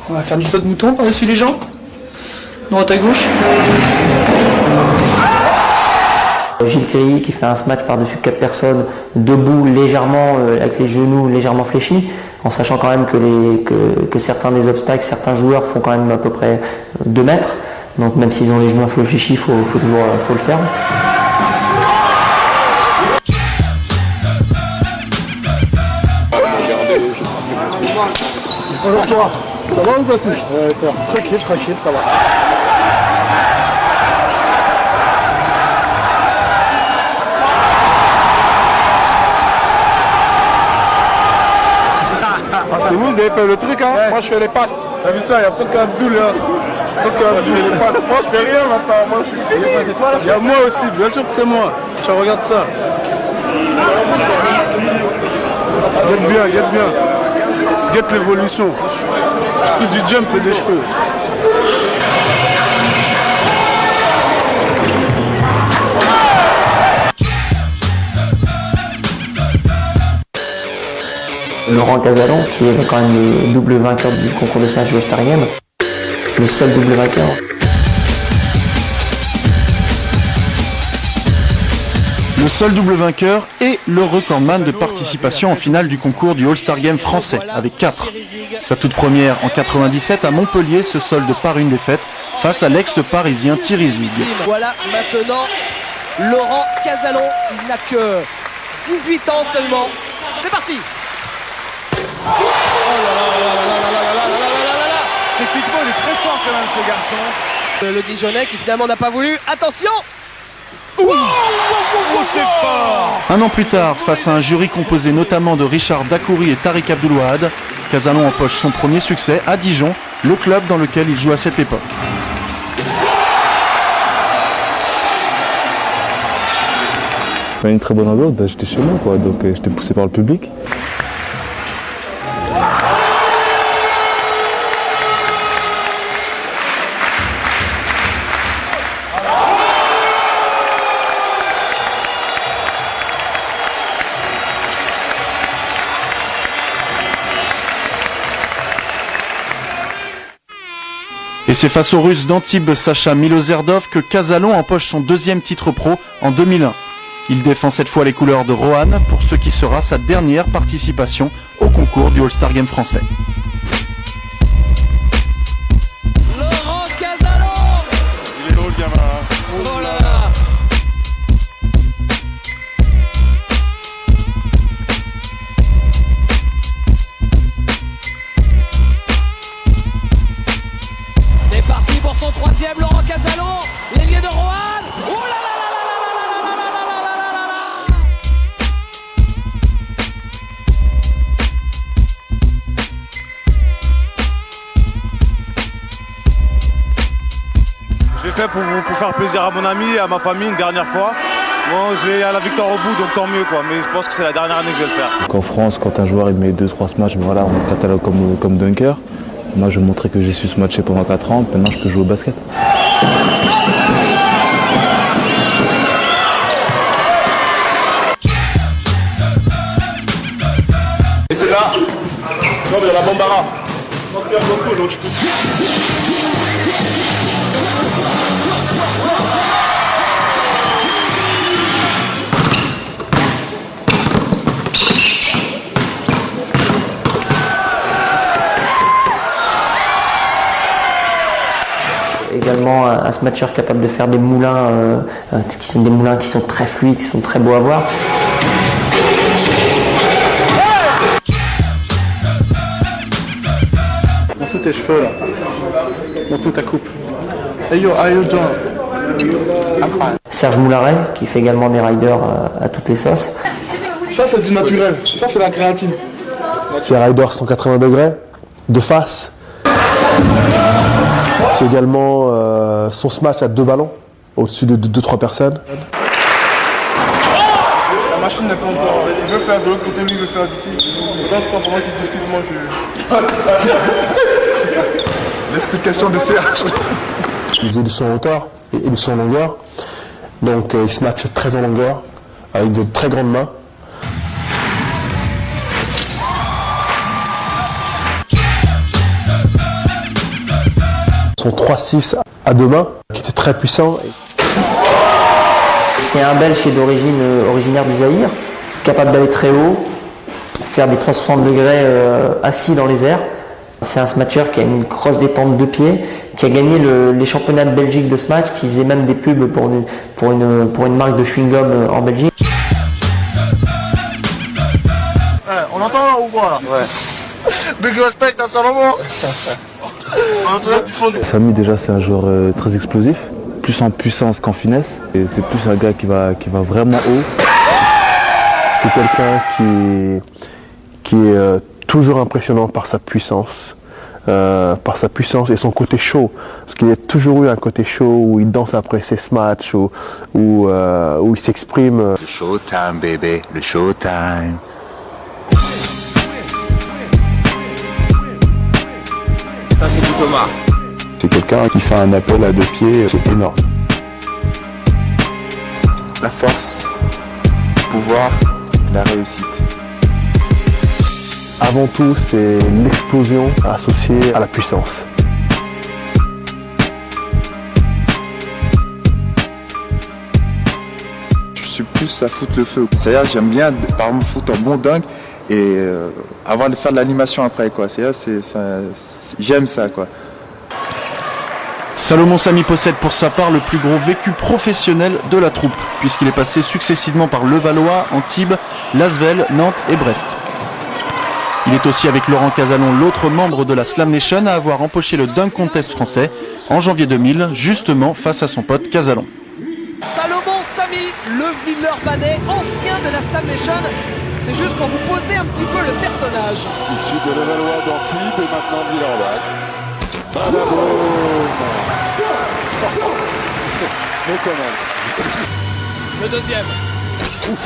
on va faire du saut de mouton par-dessus les gens. Droite à gauche. Gilles Thierry qui fait un smash par-dessus 4 personnes, debout légèrement, avec les genoux légèrement fléchis, en sachant quand même que certains des obstacles, certains joueurs font quand même à peu près 2 mètres. Donc même s'ils ont les genoux un peu fléchis, faut le faire. Bonjour toi, ça va ou pas si? Tranquille, ça va. C'est vous avez fait le truc, hein? Moi je fais les passes. T'as vu ça, il n'y a pas de Abdoul là. Les passes. Moi je fais rien maintenant. C'est toi là? Il y a moi aussi, bien sûr que c'est moi. Tiens, regarde ça. Guette bien. Guette l'évolution. Je peux du jump et des cheveux. Laurent Casalon, qui est quand même le double vainqueur du concours de smash du All-Star Game, le seul double vainqueur. Le seul double vainqueur et le recordman de participation en finale du concours du All-Star Game français, avec 4. Sa toute première en 97 à Montpellier se solde par une défaite face à l'ex-parisien Thierry Zig. Voilà maintenant Laurent Casalon, il n'a que 18 ans seulement. C'est parti. Oh là là. Techniquement, il est très fort quand même, ce garçon. Le Dijonais qui finalement n'a pas voulu. Attention. C'est fort. Un an plus tard, face à un jury composé notamment de Richard Dacoury et Tariq Abdelouad, Casalon empoche son premier succès à Dijon, le club dans lequel il joue à cette époque. Une très bonne ambiance, j'étais chez moi, quoi, donc j'étais poussé par le public. Et c'est face aux Russes d'Antibes Sacha Miloserdov que Casalon empoche son deuxième titre pro en 2001. Il défend cette fois les couleurs de Roanne pour ce qui sera sa dernière participation au concours du All-Star Game français. Laurent Casalon. Il est lourd le gamin. Oh là là. C'est parti pour son troisième, Laurent Casalon, l'ailier de Roanne. Oh là là. Je l'ai fait pour faire plaisir à mon ami et à ma famille une dernière fois. Bon, j'ai à la victoire au bout, donc tant mieux, quoi. Mais je pense que c'est la dernière année que je vais le faire. Donc en France, quand un joueur il met 2-3 smash, voilà, on le catalogue comme dunker. Moi, je vais montrer que j'ai su se matcher pendant 4 ans. Maintenant, je peux jouer au basket. Et c'est là. Non, mais la Bambara. Je pense qu'il y a beaucoup, donc je peux. Également un smatcher capable de faire des moulins, qui sont des moulins qui sont très fluides, qui sont très beaux à voir. Montre tes cheveux là. Montre ta coupe. Hey yo, how you doing? Serge Moularet qui fait également des riders à toutes les sauces. Ça c'est du naturel, ça c'est la créatine. C'est rider 180 degrés, de face. C'est également son smash à 2 ballons, au-dessus de 2-3 personnes. La machine n'est pas encore. Il veut faire de l'autre côté, lui il veut faire d'ici. Là c'est pas pour moi qui discute, moi je. L'explication de Serge. Il faisait du son en hauteur et du son en longueur. Donc il se match très en longueur, avec de très grandes mains. Son 3-6 à 2 mains, qui était très puissant. C'est un Belge qui est d'origine originaire du Zaïre, capable d'aller très haut, faire des 360 degrés assis dans les airs. C'est un smatcher qui a une grosse détente de pied, qui a gagné les championnats de Belgique de smash, qui faisait même des pubs pour une marque de chewing-gum en Belgique. On entend là ou quoi là? Ouais. Big respect à Salomon. Samy déjà c'est un joueur très explosif, plus en puissance qu'en finesse. Et c'est plus un gars qui va vraiment haut. C'est quelqu'un qui est toujours impressionnant par sa puissance et son côté chaud. Parce qu'il y a toujours eu un côté chaud où il danse après ses matchs, où il s'exprime. Le showtime, bébé, le showtime. Ça c'est du Thomas. C'est quelqu'un qui fait un appel à 2 pieds, c'est énorme. La force, le pouvoir, la réussite. Avant tout, c'est l'explosion associée à la puissance. Je suis plus à foutre le feu. C'est-à-dire j'aime bien par exemple foutre un bon dunk et avant de faire de l'animation après quoi. C'est-à-dire j'aime ça quoi. Salomon Samy possède pour sa part le plus gros vécu professionnel de la troupe, puisqu'il est passé successivement par Levallois, Antibes, Lasvel, Nantes et Brest. Il est aussi avec Laurent Casalon l'autre membre de la Slam Nation à avoir empoché le Dunk Contest français en janvier 2000, justement face à son pote Casalon. Salomon Samy, le Villeurbanais, ancien de la Slam Nation. C'est juste pour vous poser un petit peu le personnage. Issu de Levallois d'Antibes et maintenant Villeurbanne. Badaboum. No comment. Le deuxième. Ouf.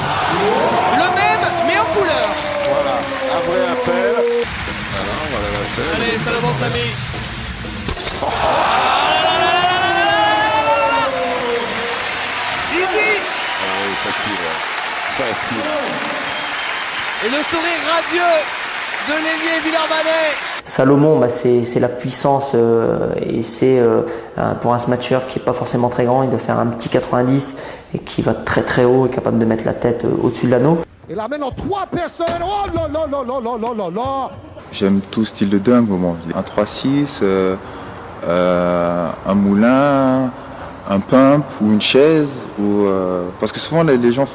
Le même, mais en couleur. Voilà, un vrai appel. Voilà, allez, Salomon Samy. Easy. Oui, facile. Et le sourire radieux de l'ailier Villeurbanais. Salomon, c'est la puissance et c'est pour un smatcher qui n'est pas forcément très grand, il doit faire un petit 90 et qui va très très haut et capable de mettre la tête au-dessus de l'anneau. Et là maintenant 3 personnes, oh là là là là là là là. J'aime tout style de dunk, bon, un 3-6, un moulin, un pump ou une chaise, parce que souvent les gens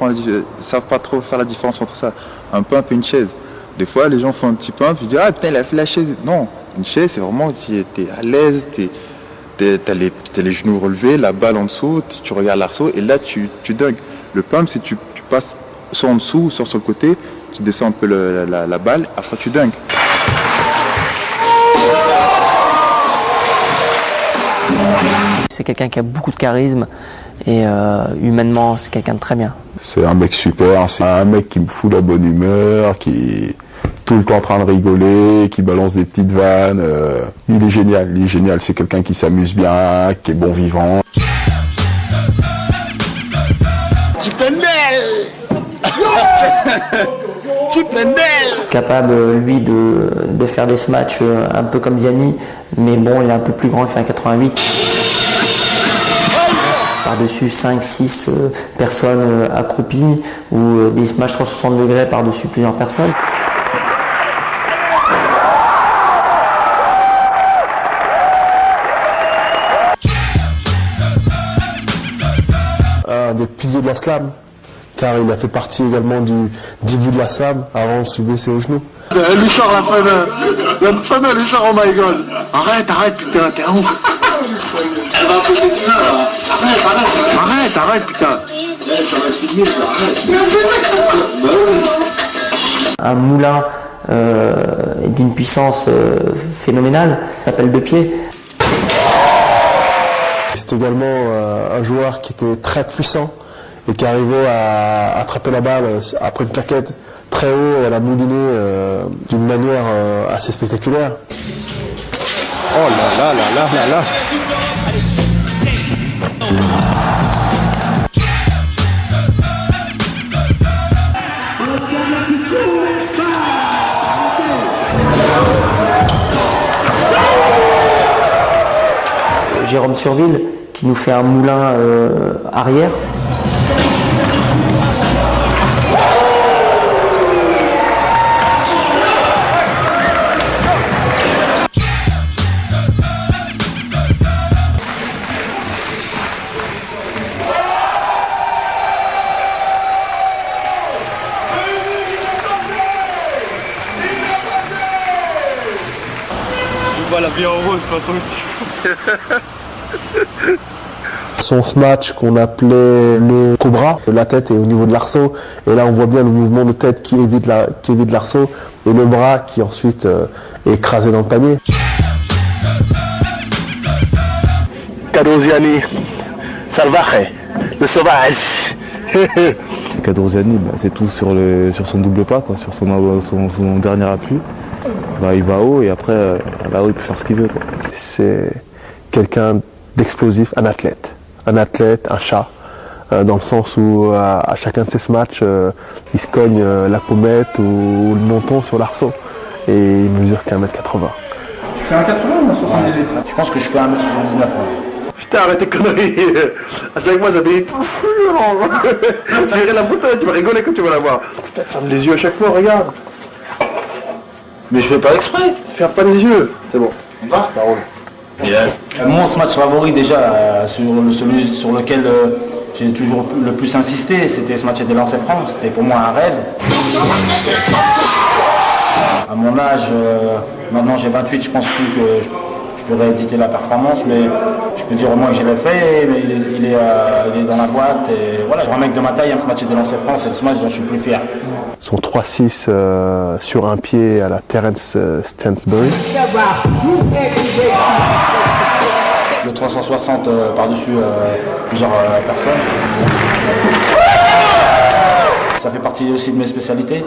savent pas trop faire la différence entre ça, un pump et une chaise. Des fois, les gens font un petit pump, ils disent « Ah putain, il a fait la chaise !» Non, une chaise, c'est vraiment que tu es à l'aise, t'as les genoux relevés, la balle en dessous, tu regardes l'arceau et là, tu dunks. Le pump, c'est tu passes soit en dessous, soit sur le côté, tu descends un peu la balle, après tu dunks. C'est quelqu'un qui a beaucoup de charisme et humainement, c'est quelqu'un de très bien. C'est un mec super, c'est un mec qui me fout la bonne humeur, qui est tout le temps en train de rigoler, qui balance des petites vannes. Il est génial, c'est quelqu'un qui s'amuse bien, qui est bon vivant. Capable, lui, de faire des smatchs un peu comme Ziani, mais bon, il est un peu plus grand, il fait un 88. Par-dessus 5-6 personnes accroupies ou des smash 360 degrés par-dessus plusieurs personnes. Un des piliers de la slam, car il a fait partie également du début de la slam avant de se blesser au genou. Luchard, la fin, Luchard, oh my god. Arrête, putain, t'es un ouf. Elle va poser du là. Arrête, putain. Un moulin d'une puissance phénoménale, s'appelle de pied. C'est également un joueur qui était très puissant et qui arrivait à attraper la balle après une plaquette très haut et à la mouliner d'une manière assez spectaculaire. Oh là là là là là là. Jérôme Surville qui nous fait un moulin arrière. Je vois la vie en rose de toute façon ici. Son smash qu'on appelait le cobra, la tête est au niveau de l'arceau, et là on voit bien le mouvement de tête qui évite l'arceau, et le bras qui ensuite est écrasé dans le panier. Cadorziani, salvaje, le sauvage. Cadorziani, c'est tout sur son double pas, quoi, sur son dernier appui. Il va haut et après, là-haut, il peut faire ce qu'il veut. C'est quelqu'un d'explosif, un athlète, un chat, dans le sens où à chacun de ses matchs, il se cogne la pommette ou le menton sur l'arceau et il mesure qu'un 1m80. Tu fais un 80 ou un 78 là? Je pense que je fais un 1m79. Putain, arrête tes conneries. À chaque fois, ça fait... Tu verrais la photo, tu vas rigoler quand tu vas la voir. Putain, ferme les yeux à chaque fois, regarde. Mais je fais pas exprès. Ferme pas les yeux. C'est bon. On part? Parole. Mon match favori déjà, celui sur lequel j'ai toujours le plus insisté, c'était ce match des lancers francs. C'était pour moi un rêve. À mon âge, maintenant j'ai 28, je pense plus que je peux rééditer la performance, mais je peux dire au moins que je l'ai fait, mais il est dans la boîte. Et voilà, pour un mec de ma taille, ce match des lancers francs, c'est ce match dont je suis plus fier. Son 3-6 sur un pied à la Terence Stansbury. Le 360 par-dessus plusieurs personnes. Ça fait partie aussi de mes spécialités,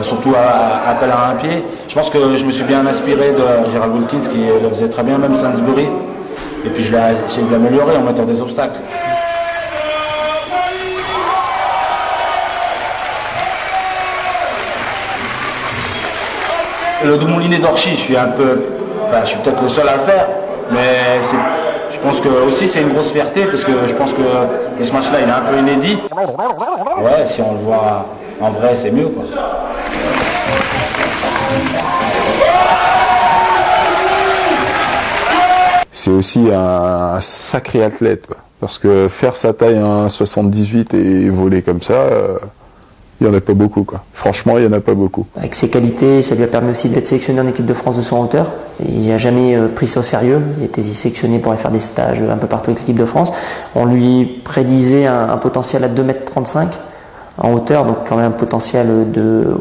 surtout à appel à un pied. Je pense que je me suis bien inspiré de Gerald Wilkins qui le faisait très bien, même Stansbury. Et puis je l'ai essayé de l'améliorer en mettant des obstacles. Le double mouliné d'Orchy, je suis peut-être le seul à le faire, mais je pense que aussi c'est une grosse fierté parce que je pense que ce match-là il est un peu inédit. Ouais, si on le voit en vrai, c'est mieux, quoi. C'est aussi un sacré athlète, quoi. Parce que faire sa taille à 1,78 et voler comme ça, il n'y en a pas beaucoup, quoi. Franchement, il n'y en a pas beaucoup. Avec ses qualités, ça lui a permis aussi d'être sélectionné en équipe de France de son hauteur. Il n'a jamais pris ça au sérieux. Il était sélectionné pour aller faire des stages un peu partout avec l'équipe de France. On lui prédisait un potentiel à 2,35 m en hauteur, donc quand même un potentiel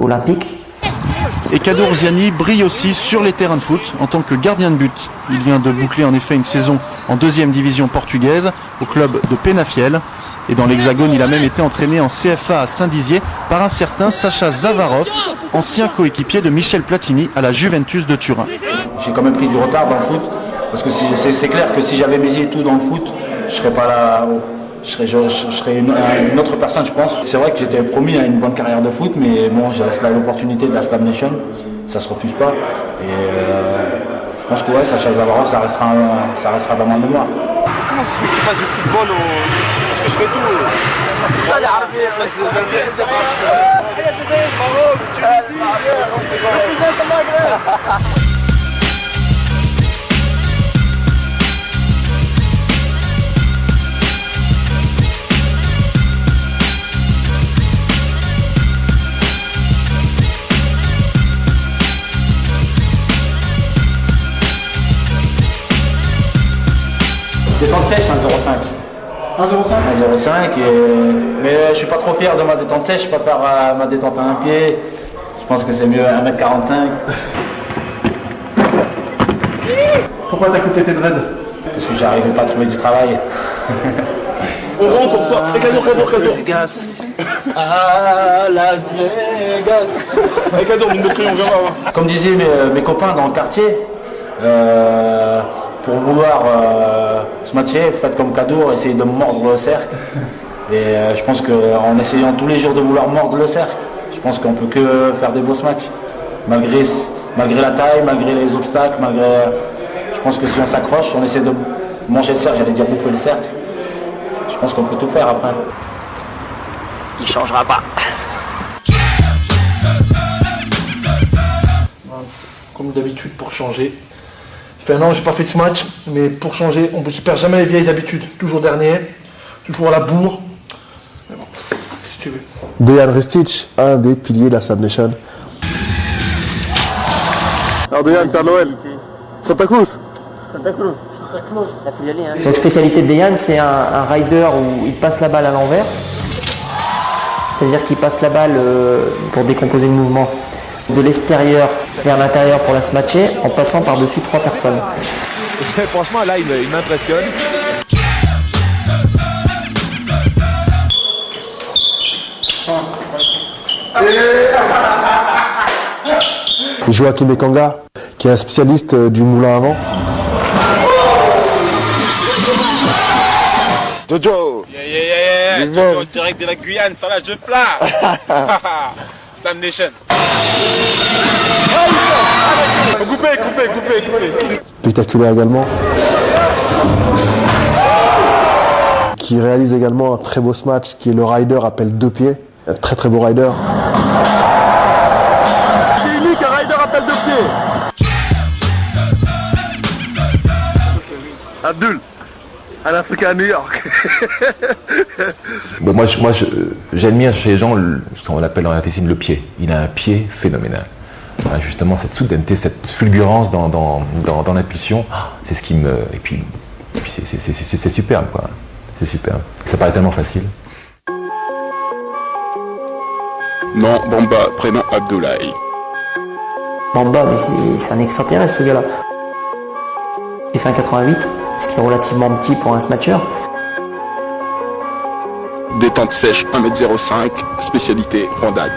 olympique. Et Cadorziani brille aussi sur les terrains de foot en tant que gardien de but. Il vient de boucler en effet une saison en 2e division portugaise au club de Penafiel. Et dans l'Hexagone, il a même été entraîné en CFA à Saint-Dizier par un certain Sacha Zavarov, ancien coéquipier de Michel Platini à la Juventus de Turin. J'ai quand même pris du retard dans le foot, parce que c'est clair que si j'avais misé tout dans le foot, je serais pas là. Je serais une autre personne, je pense. C'est vrai que j'étais promis à une bonne carrière de foot, mais bon, j'ai l'opportunité de la Slam Nation, ça se refuse pas. Et je pense que ouais, Sacha Zavarov, ça restera dans ma mémoire. Comment ça se fait que tu passes du football au... Parce que je fais tout. Ça, les Détente sèche, 1,05. 1,05 mais je suis pas trop fier de ma détente sèche, je préfère ma détente à un pied. Je pense que c'est mieux 1,45 m. Pourquoi t'as coupé tes dreads? Parce que j'arrivais pas à trouver du travail. On rentre, on sort. Cadeau. Vegas. Ah, Las Vegas. Avec Cadeau, on verra. Comme disaient mes copains dans le quartier, pour vouloir se matcher, faites comme Kadour, essayez de mordre le cercle. Et je pense qu'en essayant tous les jours de vouloir mordre le cercle, je pense qu'on peut que faire des beaux matchs. Malgré la taille, malgré les obstacles, je pense que si on s'accroche, on essaie de manger le cercle, j'allais dire bouffer le cercle, je pense qu'on peut tout faire après. Il changera pas. Comme d'habitude pour changer. Ça fait un an que j'ai pas fait de ce match, mais pour changer, on ne perd jamais les vieilles habitudes. Toujours dernier, toujours à la bourre. Mais bon, si tu veux. Dejan Ristic, un des piliers de la Slam Nation. Alors Dejan, Père Noël, Santa Cruz. Cette spécialité de Dejan, c'est un rider où il passe la balle à l'envers. C'est-à-dire qu'il passe la balle pour décomposer le mouvement de l'extérieur vers l'intérieur pour la smatcher en passant par-dessus 3 personnes. Franchement, là, il m'impressionne. Joachim Ekanga, qui est un spécialiste du moulin à vent. Jojo. Jojo, direct de la Guyane, sans l'âge de plat. Slam Nation. Coupé. Spectaculaire également. Qui réalise également un très beau match, qui est le rider appel 2 pieds. Un très très beau rider. C'est unique, un rider appel 2 pieds. Abdul, un Africain à New York. Bon, moi j'admire chez les gens ce qu'on appelle en athlétisme le pied. Il a un pied phénoménal. Voilà, justement, cette soudaineté, cette fulgurance dans l'impulsion, c'est ce qui me... Et puis c'est superbe, quoi. C'est superbe. Ça paraît tellement facile. Non, Bamba, prénom Abdoulaye. Bamba, mais c'est un extraterrestre ce gars-là. Il fait un 88, ce qui est relativement petit pour un smatcher. Détente sèche, 1m05, spécialité rondade.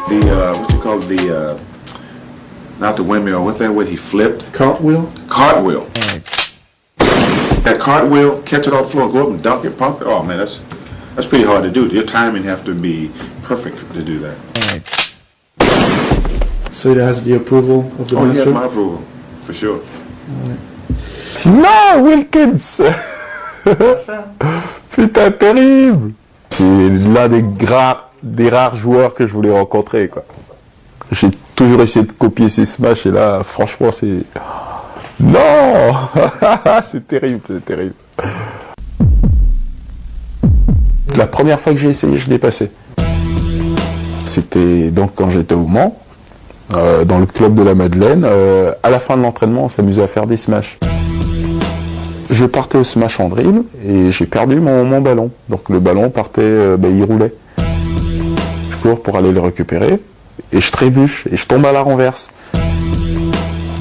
What you call not the windmill, what's that when he flipped? Cartwheel? Cartwheel. That cartwheel, catch it off the floor, go up and dunk it, pump it. Oh man, that's pretty hard to do. Your timing have to be perfect to do that. So it has the approval of the Oh, he has master? my approval, for sure. Non, Wilkins. Putain, terrible. C'est l'un des rares joueurs que je voulais rencontrer, quoi. J'ai toujours essayé de copier ses smashs et là, franchement, c'est... Non. C'est terrible, c'est terrible. La première fois que j'ai essayé, je l'ai passé. C'était donc quand j'étais au Mans, dans le club de la Madeleine. À la fin de l'entraînement, on s'amusait à faire des smashs. Je partais au smash en dribble et j'ai perdu mon ballon. Donc le ballon partait, il roulait. Je cours pour aller le récupérer et je trébuche et je tombe à la renverse.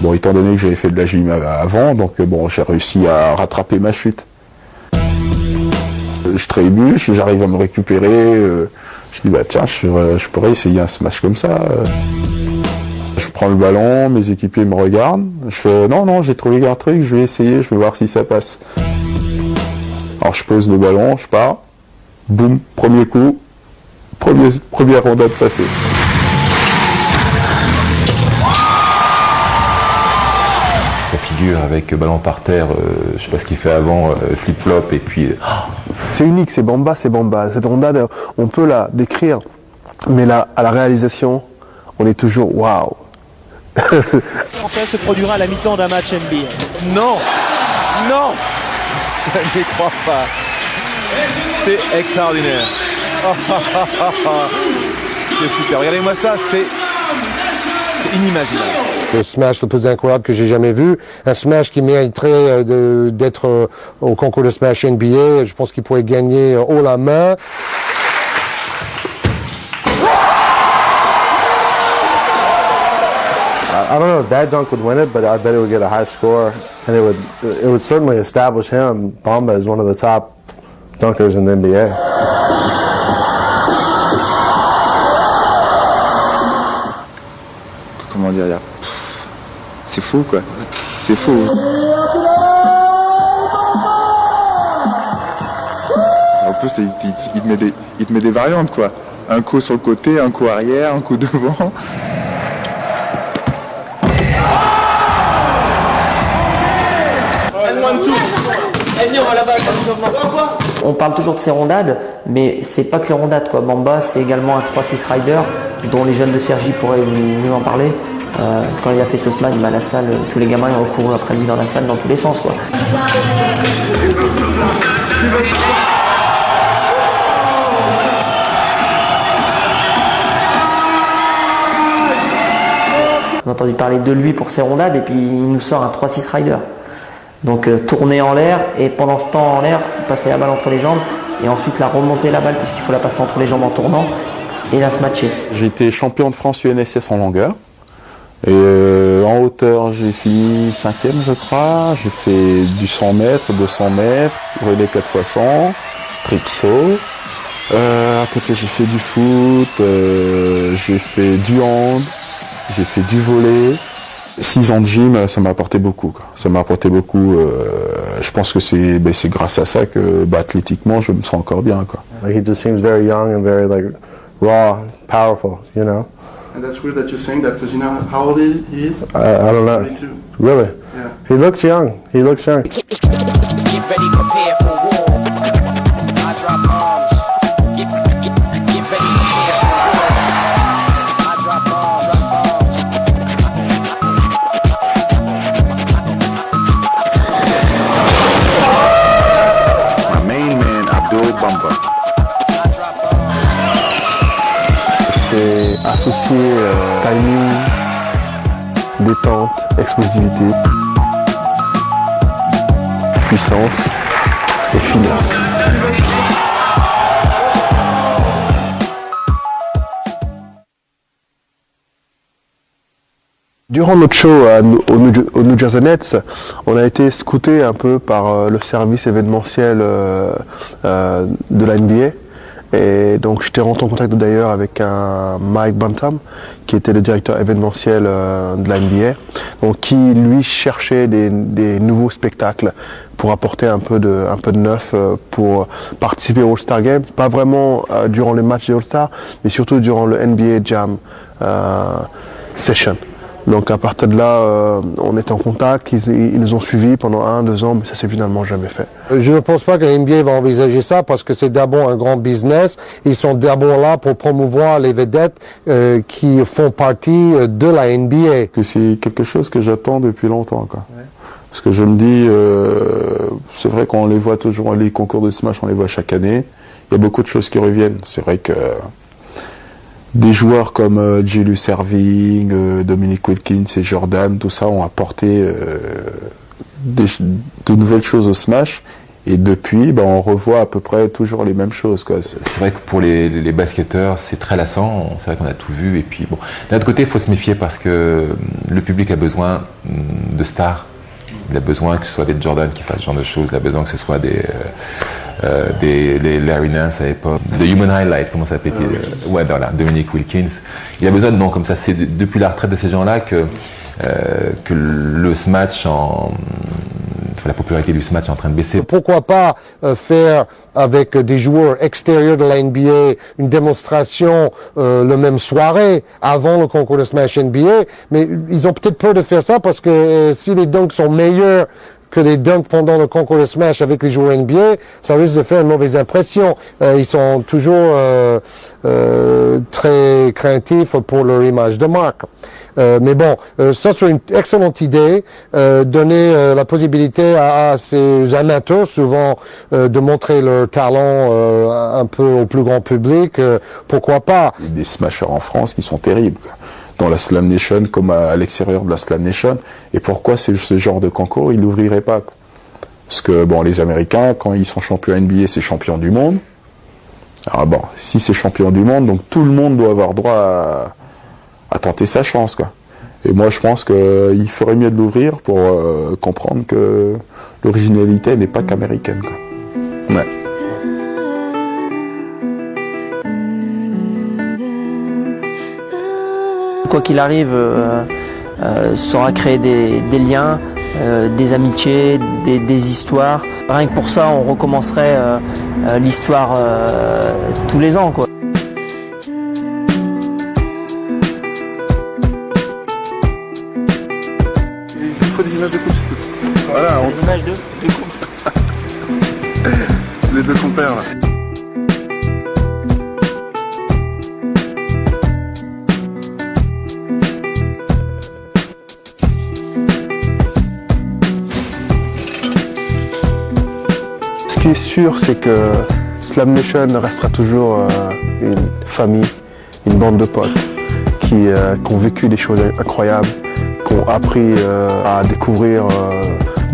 Bon, étant donné que j'avais fait de la gym avant, donc bon, j'ai réussi à rattraper ma chute. Je trébuche, j'arrive à me récupérer. Je dis bah tiens, je pourrais essayer un smash comme ça. Je prends le ballon, mes équipiers me regardent. Je fais non, j'ai trouvé un truc, je vais essayer, je vais voir si ça passe. Alors je pose le ballon, je pars. Boum, premier coup, première rondade passée. Sa figure avec ballon par terre, je sais pas ce qu'il fait avant, flip-flop et puis... C'est unique, c'est Bamba, c'est Bamba. Cette rondade, on peut la décrire, mais là, à la réalisation, on est toujours waouh. Français se produira à la mi-temps d'un match NBA. Non, non, je n'y crois pas. C'est extraordinaire. C'est super. Regardez-moi ça, c'est inimaginable. Le smash le plus incroyable que j'ai jamais vu, un smash qui mériterait d'être au concours de smash NBA. Je pense qu'il pourrait gagner haut la main. I don't know if that dunk would win it, but I bet it would get a high score, and it would certainly establish him, Bamba, as one of the top dunkers in the NBA. Comment dire, c'est fou quoi, c'est fou. En plus, il te met des variantes quoi, un coup sur le côté, un coup arrière, un coup devant. On parle toujours de ces rondades, mais c'est pas que les rondades quoi. Bamba, c'est également un 3-6 rider dont les jeunes de Cergy pourraient vous en parler. Quand il a fait ce smash, la salle, tous les gamins ont recouru après lui dans la salle dans tous les sens quoi. On a entendu parler de lui pour ses rondades et puis il nous sort un 3-6 rider. Donc tourner en l'air et pendant ce temps en l'air, passer la balle entre les jambes et ensuite la remonter la balle puisqu'il faut la passer entre les jambes en tournant et la smatcher. J'ai été champion de France UNSS en longueur et en hauteur j'ai fini 5e je crois. J'ai fait du 100 mètres, 200 mètres, relais 4x100, tripsaut. À côté j'ai fait du foot, j'ai fait du hand, j'ai fait du volley. 6 ans de gym, ça m'a apporté beaucoup. Quoi. Ça m'a apporté beaucoup. Je pense que c'est grâce à ça que athlétiquement, je me sens encore bien. Quoi. Like he just seems very young and very like raw, powerful, you know. And that's weird that you're saying that because you know how old he is? I don't know. 22. Really? Yeah. He looks young. He looks young. Get ready, prepare for war. I drop bombs. Get ready, prepare for war. explosivité, puissance et finesse. Durant notre show au New Jersey Nets, on a été scouté un peu par le service événementiel de la NBA. Et donc j'étais rentré en contact d'ailleurs avec un Mike Bantam, qui était le directeur événementiel de la NBA, donc qui lui cherchait des nouveaux spectacles pour apporter un peu de neuf pour participer au All-Star Game, pas vraiment durant les matchs des All-Star, mais surtout durant le NBA Jam Session. Donc à partir de là, on était en contact, ils nous ont suivis pendant 1-2 ans, mais ça s'est finalement jamais fait. Je ne pense pas que la NBA va envisager ça parce que c'est d'abord un grand business. Ils sont d'abord là pour promouvoir les vedettes qui font partie de la NBA. Que c'est quelque chose que j'attends depuis longtemps, quoi. Ouais. Parce que je me dis, c'est vrai qu'on les voit toujours, les concours de Smash, on les voit chaque année. Il y a beaucoup de choses qui reviennent. C'est vrai que des joueurs comme Julius Erving, Dominique Wilkins et Jordan, tout ça ont apporté de nouvelles choses au Smash. Et depuis, on revoit à peu près toujours les mêmes choses, quoi. C'est vrai que pour les basketteurs, c'est très lassant. C'est vrai qu'on a tout vu. Et puis, bon, d'un autre côté, il faut se méfier parce que le public a besoin de stars. Il a besoin que ce soit des Jordan qui fassent ce genre de choses. Il a besoin que ce soit des Larry Nance à l'époque, The Human Highlight, comment ça s'appelle, ouais, voilà, Dominique Wilkins. Il a besoin de noms comme ça. C'est depuis la retraite de ces gens-là que le Smash, la popularité du Smash est en train de baisser. Pourquoi pas faire avec des joueurs extérieurs de la NBA une démonstration le même soirée avant le concours de Smash NBA, mais ils ont peut-être peur de faire ça parce que si les dunks sont meilleurs que les dunks pendant le concours de Smash avec les joueurs NBA, ça risque de faire une mauvaise impression. Ils sont toujours très craintifs pour leur image de marque. Mais bon, ça c'est une excellente idée, donner la possibilité à ces amateurs souvent de montrer leur talent un peu au plus grand public, pourquoi pas. Il y a des smashers en France qui sont terribles, quoi. Dans la Slam Nation comme à l'extérieur de la Slam Nation. Et pourquoi ce genre de concours, ils l'ouvriraient pas, quoi. Parce que bon, les Américains, quand ils sont champions NBA, c'est champions du monde. Alors bon, si c'est champion du monde, donc tout le monde doit avoir droit à tenter sa chance, quoi. Et moi, je pense qu'il ferait mieux de l'ouvrir pour comprendre que l'originalité n'est pas qu'américaine, quoi. Ouais. Quoi qu'il arrive, saura créer des liens, des amitiés, des histoires. Rien que pour ça, on recommencerait l'histoire tous les ans, quoi. Il faut des images de coupe. Voilà, des images de coupe. Les deux compères là. Ce qui est sûr, c'est que Slam Nation restera toujours une famille, une bande de potes qui ont vécu des choses incroyables, qui ont appris à découvrir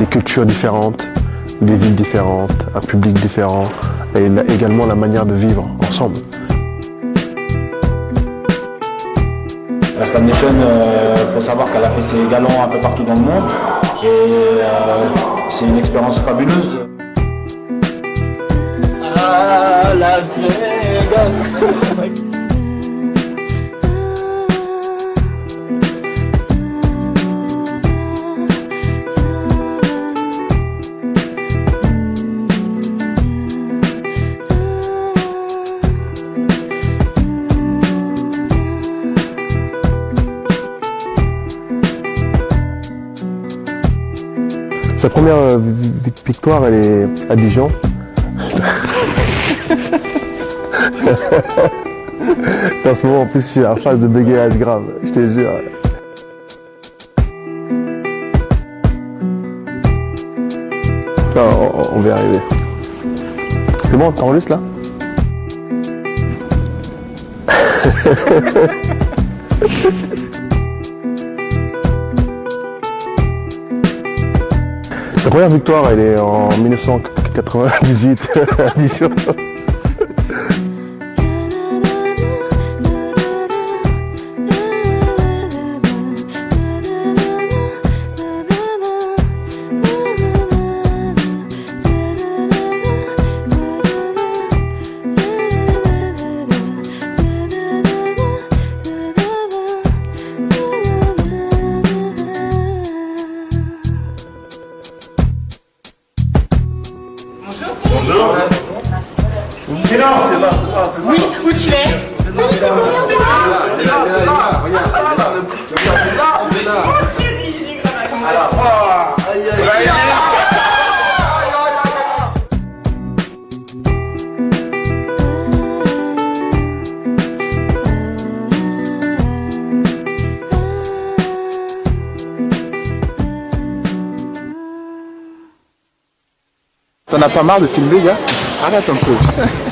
des cultures différentes, des villes différentes, un public différent et également la manière de vivre ensemble. La Slam Nation, faut savoir qu'elle a fait ses galons un peu partout dans le monde et c'est une expérience fabuleuse. Ah, Las Vegas. Sa première victoire, elle est à Dijon. En ce moment, en plus, je suis en phase de bégayage grave, je te jure. Non, on va y arriver. C'est bon, t'enregistres là? Sa première victoire, elle est en 1998 à Dijon. Oui, où tu es? T'en as pas marre de filmer, gars? Arrête un peu.